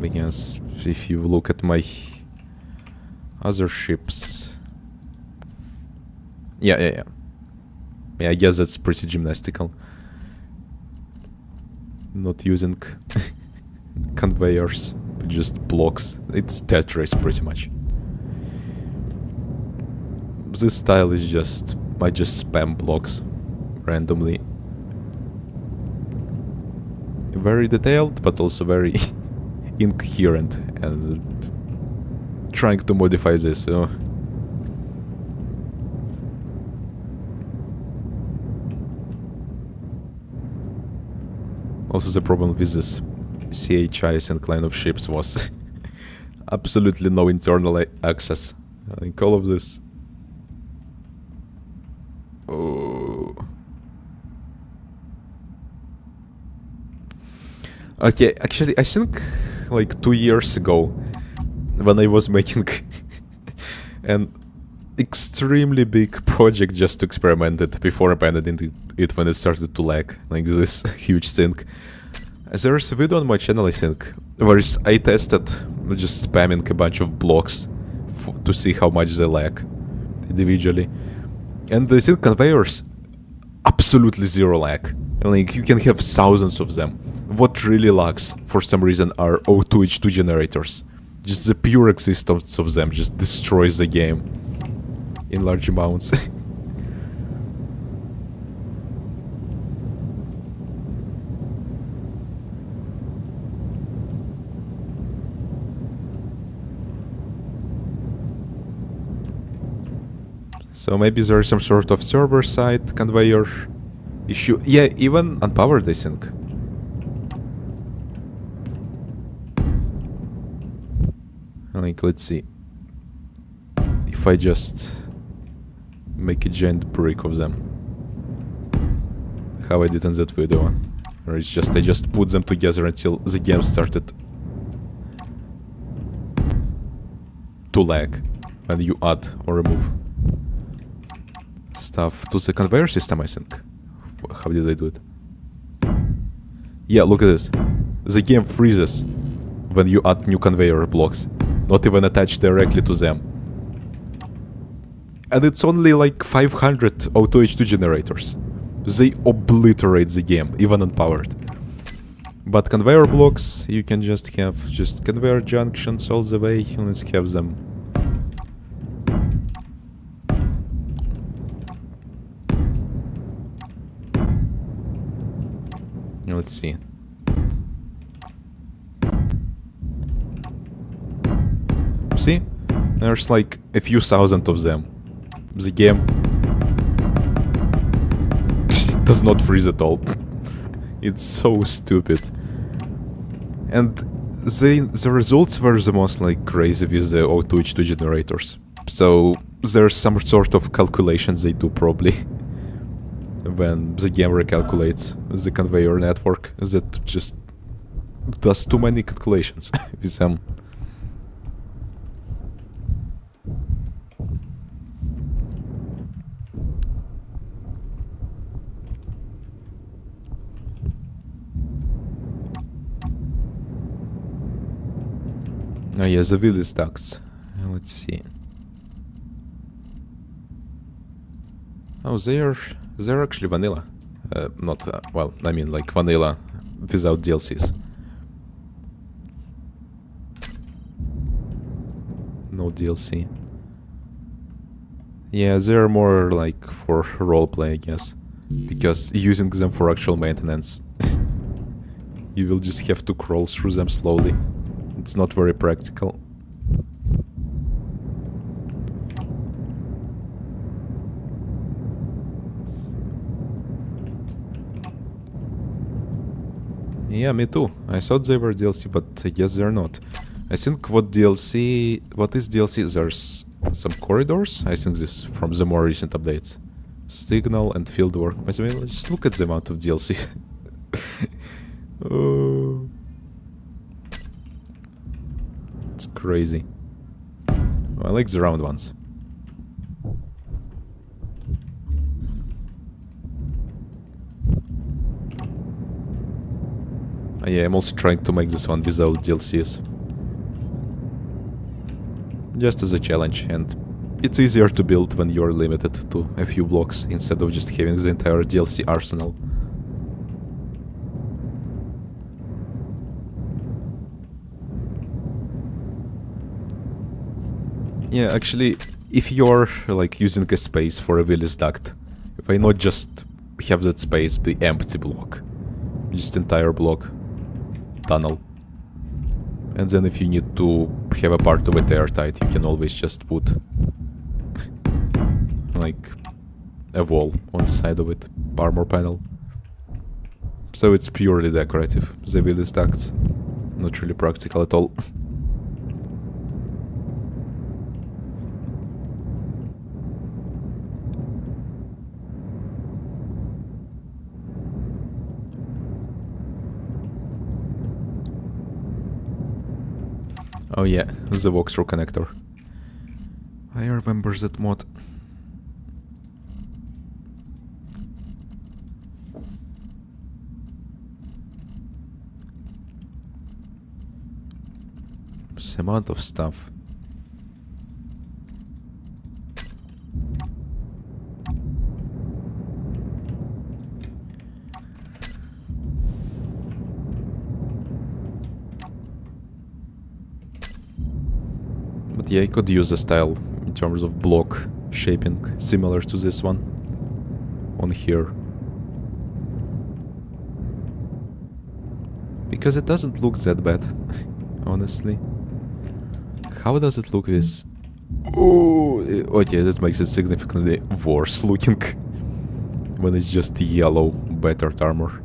because if you look at my other ships... Yeah, I guess that's pretty gymnastical. Not using conveyors, but just blocks. It's Tetris pretty much. This style is just... I just spam blocks randomly. Very detailed, but also very incoherent, and trying to modify this, so... Also the problem with this CHI and line of ships was absolutely no internal access. I think all of this... Oh. Okay, actually I think like 2 years ago, when I was making an extremely big project just to experiment it before abandoning it when it started to lag, like this huge thing. There's a video on my channel, I think, where I tested just spamming a bunch of blocks to see how much they lag individually. And I think conveyors, absolutely 0 lag. Like, you can have thousands of them. What really lags, for some reason, are O2 H2 generators. Just the pure existence of them just destroys the game in large amounts. So maybe there is some sort of server-side conveyor issue. Yeah, even unpowered, I think. Like, let's see. If I just make a giant brick of them. How I did in that video. Or it's just, I just put them together until the game started to lag when you add or remove stuff to the conveyor system, I think. How did I do it? Yeah, look at this. The game freezes when you add new conveyor blocks, not even attached directly to them. And it's only like 500 auto H2 generators. They obliterate the game, even unpowered. But conveyor blocks, you can just have just conveyor junctions all the way. Let's have them. Let's see. See? There's like a few thousand of them. The game does not freeze at all. It's so stupid. And the results were the most like crazy with the auto H2 generators. So there's some sort of calculations they do probably when the game recalculates the conveyor network that just does too many calculations with them. Oh yeah, the wheel is ducts. Let's see. Oh, they're actually vanilla. Not, well, I mean like vanilla without DLCs. No DLC. Yeah, they're more like for roleplay, I guess. Because using them for actual maintenance, you will just have to crawl through them slowly. It's not very practical. Yeah, me too. I thought they were DLC, but I guess they're not. I think what is DLC? There's some corridors. I think this from the more recent updates. Signal and fieldwork. I mean, just look at the amount of DLC. Oh. It's crazy. I like the round ones. Yeah, I'm also trying to make this one without DLCs. Just as a challenge, and it's easier to build when you're limited to a few blocks instead of just having the entire DLC arsenal. Yeah, actually, if you're like using a space for a Willis duct, why not just have that space be empty block? Just entire block. Tunnel. And then if you need to have a part of it airtight, you can always just put like a wall on the side of it, armor panel. So it's purely decorative. The Willis ducts, not really practical at all. Oh yeah, the walkthrough connector. I remember that mod. This amount of stuff. But yeah, I could use a style in terms of block shaping similar to this one on here. Because it doesn't look that bad, honestly. How does it look with... Oh, okay, that makes it significantly worse looking when it's just yellow battered armor.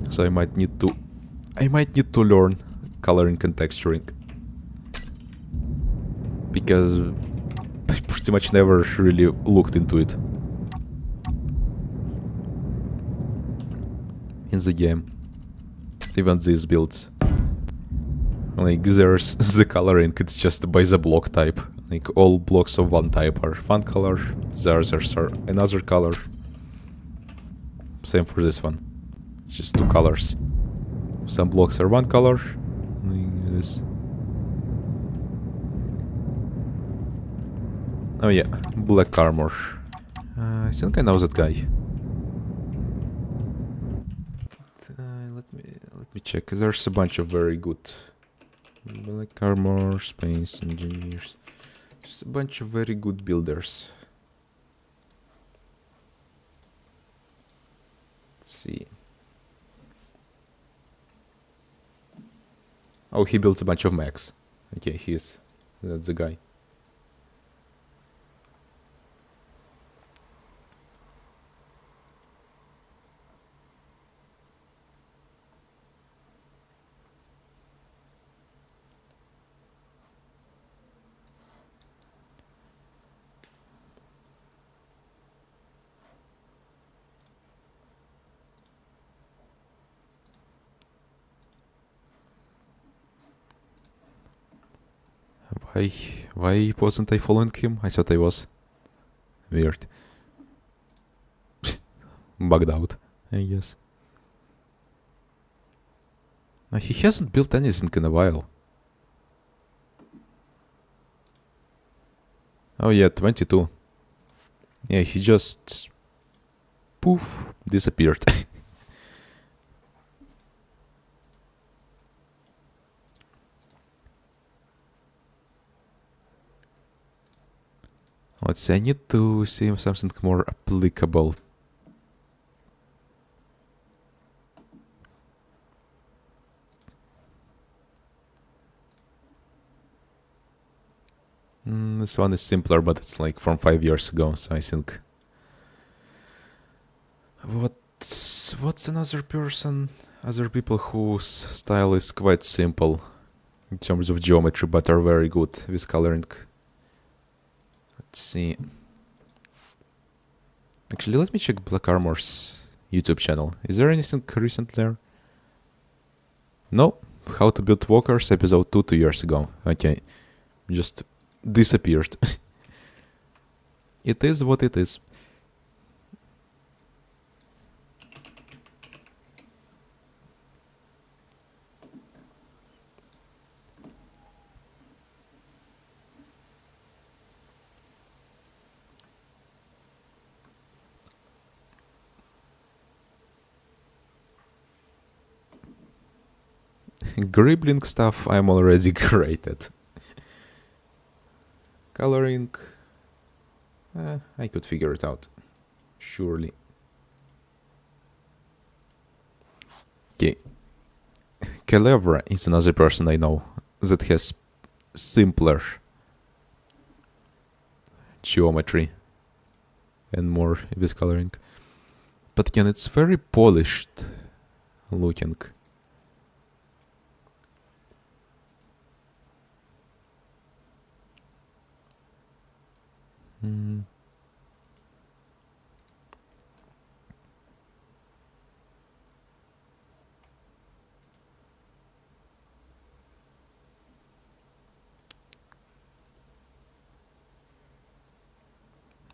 So I might need to learn coloring and texturing. Because I pretty much never really looked into it in the game. Even these builds. Like there's the coloring, it's just by the block type. Like all blocks of one type are one color, the others are another color. Same for this one. It's just two colors. Some blocks are one color. Like this. Oh yeah, black armor. I think I know that guy. Let me check. There's a bunch of very good black armor, space engineers. Just a bunch of very good builders. Let's see. Oh, he built a bunch of mechs. Okay, that's the guy. Why wasn't I following him? I thought I was. Weird. Bugged out, I guess. No, he hasn't built anything in a while. Oh yeah, 22. Yeah, he just... poof, disappeared. Let's see, I need to see something more applicable. This one is simpler, but it's like from 5 years ago, so I think... What's another person? Other people whose style is quite simple in terms of geometry, but are very good with coloring. Let's see. Actually, let me check Black Armor's YouTube channel. Is there anything recent there? No. How to Build Walkers, episode 2 years ago. Okay. Just disappeared. It is what it is. Gribbling stuff I'm already great at. Coloring... I could figure it out. Surely. Okay. Calevra is another person I know that has simpler geometry and more with coloring. But again, it's very polished looking.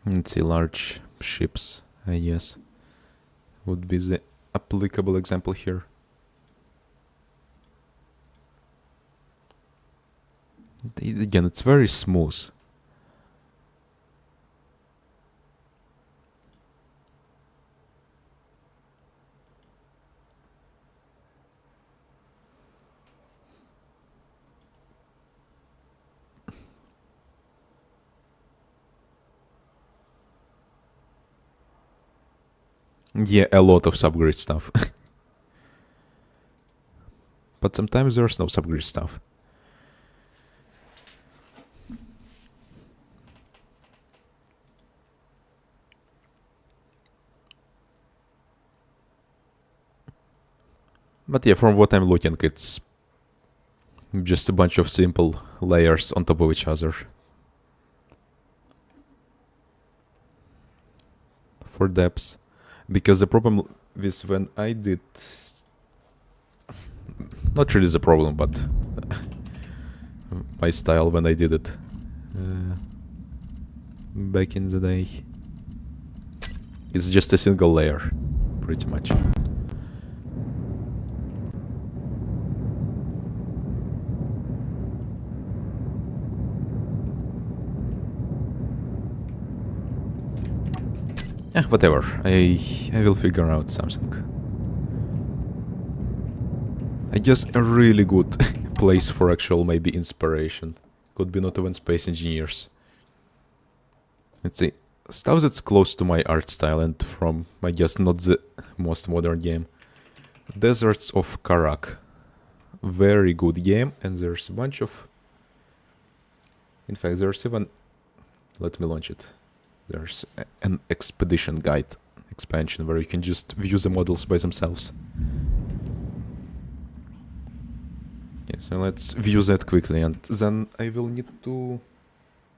Let's see, large ships, I guess, would be the applicable example here. Again, it's very smooth. Yeah, a lot of subgrid stuff. But sometimes there's no subgrid stuff. But yeah, from what I'm looking, it's just a bunch of simple layers on top of each other. For depths. Because the problem with when I did... Not really the problem, but my style when I did it back in the day. It's just a single layer, pretty much. Whatever. I will figure out something. I guess a really good place for actual maybe inspiration could be not even Space Engineers. Let's see. Stuff that's close to my art style and from, I guess, not the most modern game. Deserts of Karak. Very good game, and there's a bunch of... In fact, there's even... Let me launch it. There's an expedition guide expansion where you can just view the models by themselves. Okay, so let's view that quickly, and then I will need to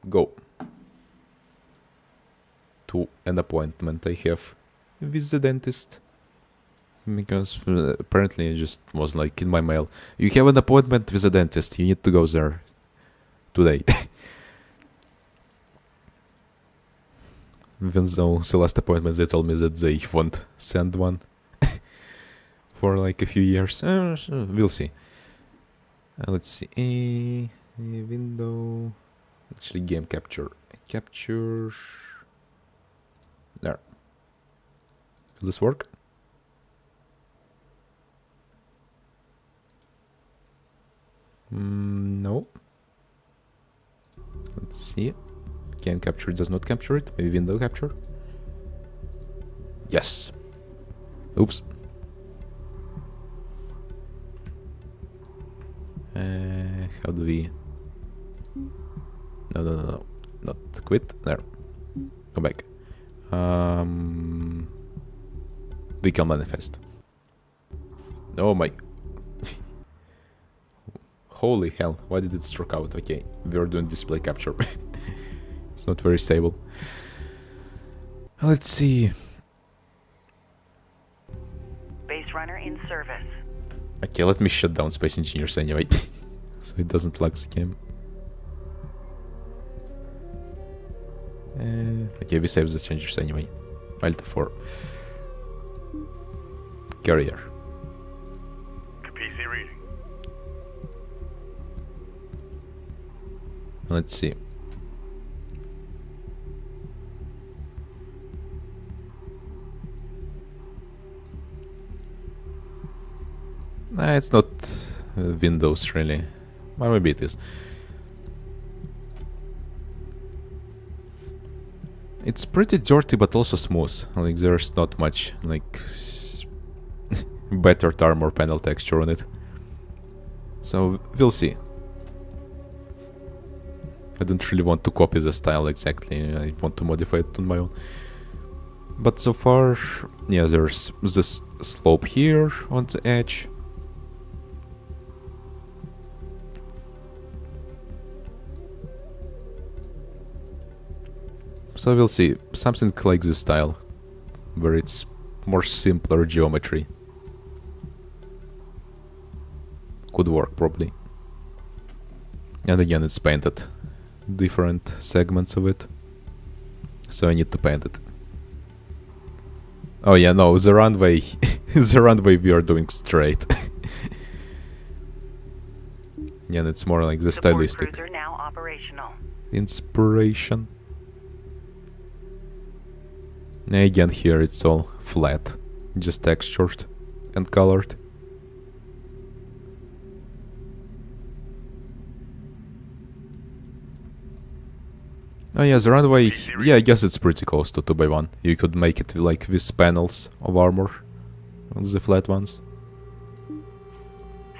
go to an appointment I have with the dentist. Because apparently it just was like in my mail. You have an appointment with a dentist, you need to go there today. Even though the last appointment they told me that they won't send one for like a few years. We'll see. Let's see. Window. Actually, game capture. Capture. There. Will this work? No. Let's see. Game capture does not capture it. Maybe window capture. Yes. Oops. How do we... No. Not quit. There. Go back. We can manifest. Oh my... Holy hell, why did it stroke out? Okay, we're doing display capture. It's not very stable. Let's see. Base runner in service. Okay, let me shut down Space Engineers anyway. So it doesn't lag the game. Okay, we save the changes anyway. Alt 4. Carrier. PC reading. Let's see. It's not Windows really. Well, maybe it is. It's pretty dirty but also smooth. Like there's not much like battered armor panel texture on it. So we'll see. I don't really want to copy the style exactly. I want to modify it on my own. But so far, yeah, there's this slope here on the edge. So we'll see. Something like this style, where it's more simpler geometry. Could work, probably. And again, it's painted. Different segments of it. So I need to paint it. Oh yeah, no, the runway... the runway we are doing straight. Yeah, it's more like the stylistic Cruiser now operational. inspiration. Again, here it's all flat, just textured and colored. Oh yeah, the runway, yeah, I guess it's pretty close to 2x1. You could make it like with panels of armor on the flat ones.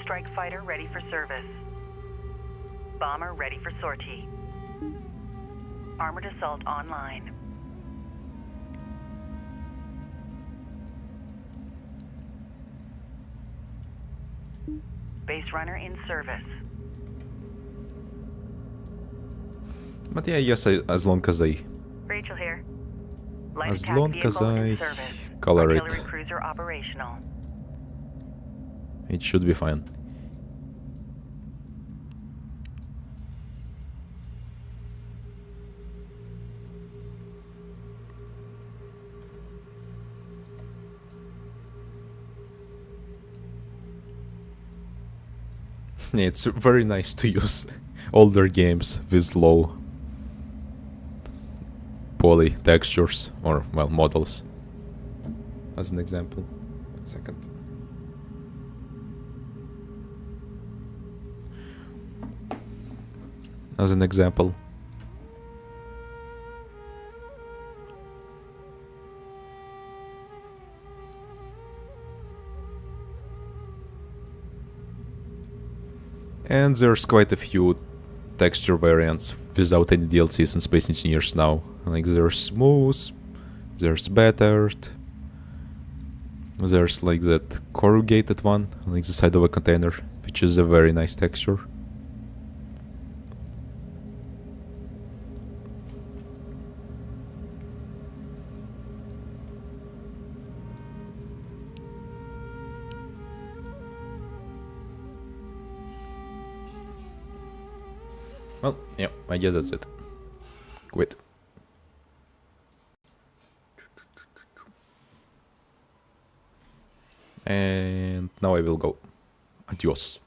Strike fighter ready for service. Bomber ready for sortie. Armored assault online. Base runner in service. But yeah, yes, as long as I... Rachel here. Light As attack long vehicle as I in service. color it. Artillery cruiser operational. It should be fine. Yeah, it's very nice to use older games with low poly textures, or, well, models. As an example. 1 second. As an example. And there's quite a few texture variants without any DLCs in Space Engineers now. Like there's smooth, there's battered, there's like that corrugated one, like the side of a container, which is a very nice texture. Well, yeah, I guess that's it. Quit. And now I will go. Adios.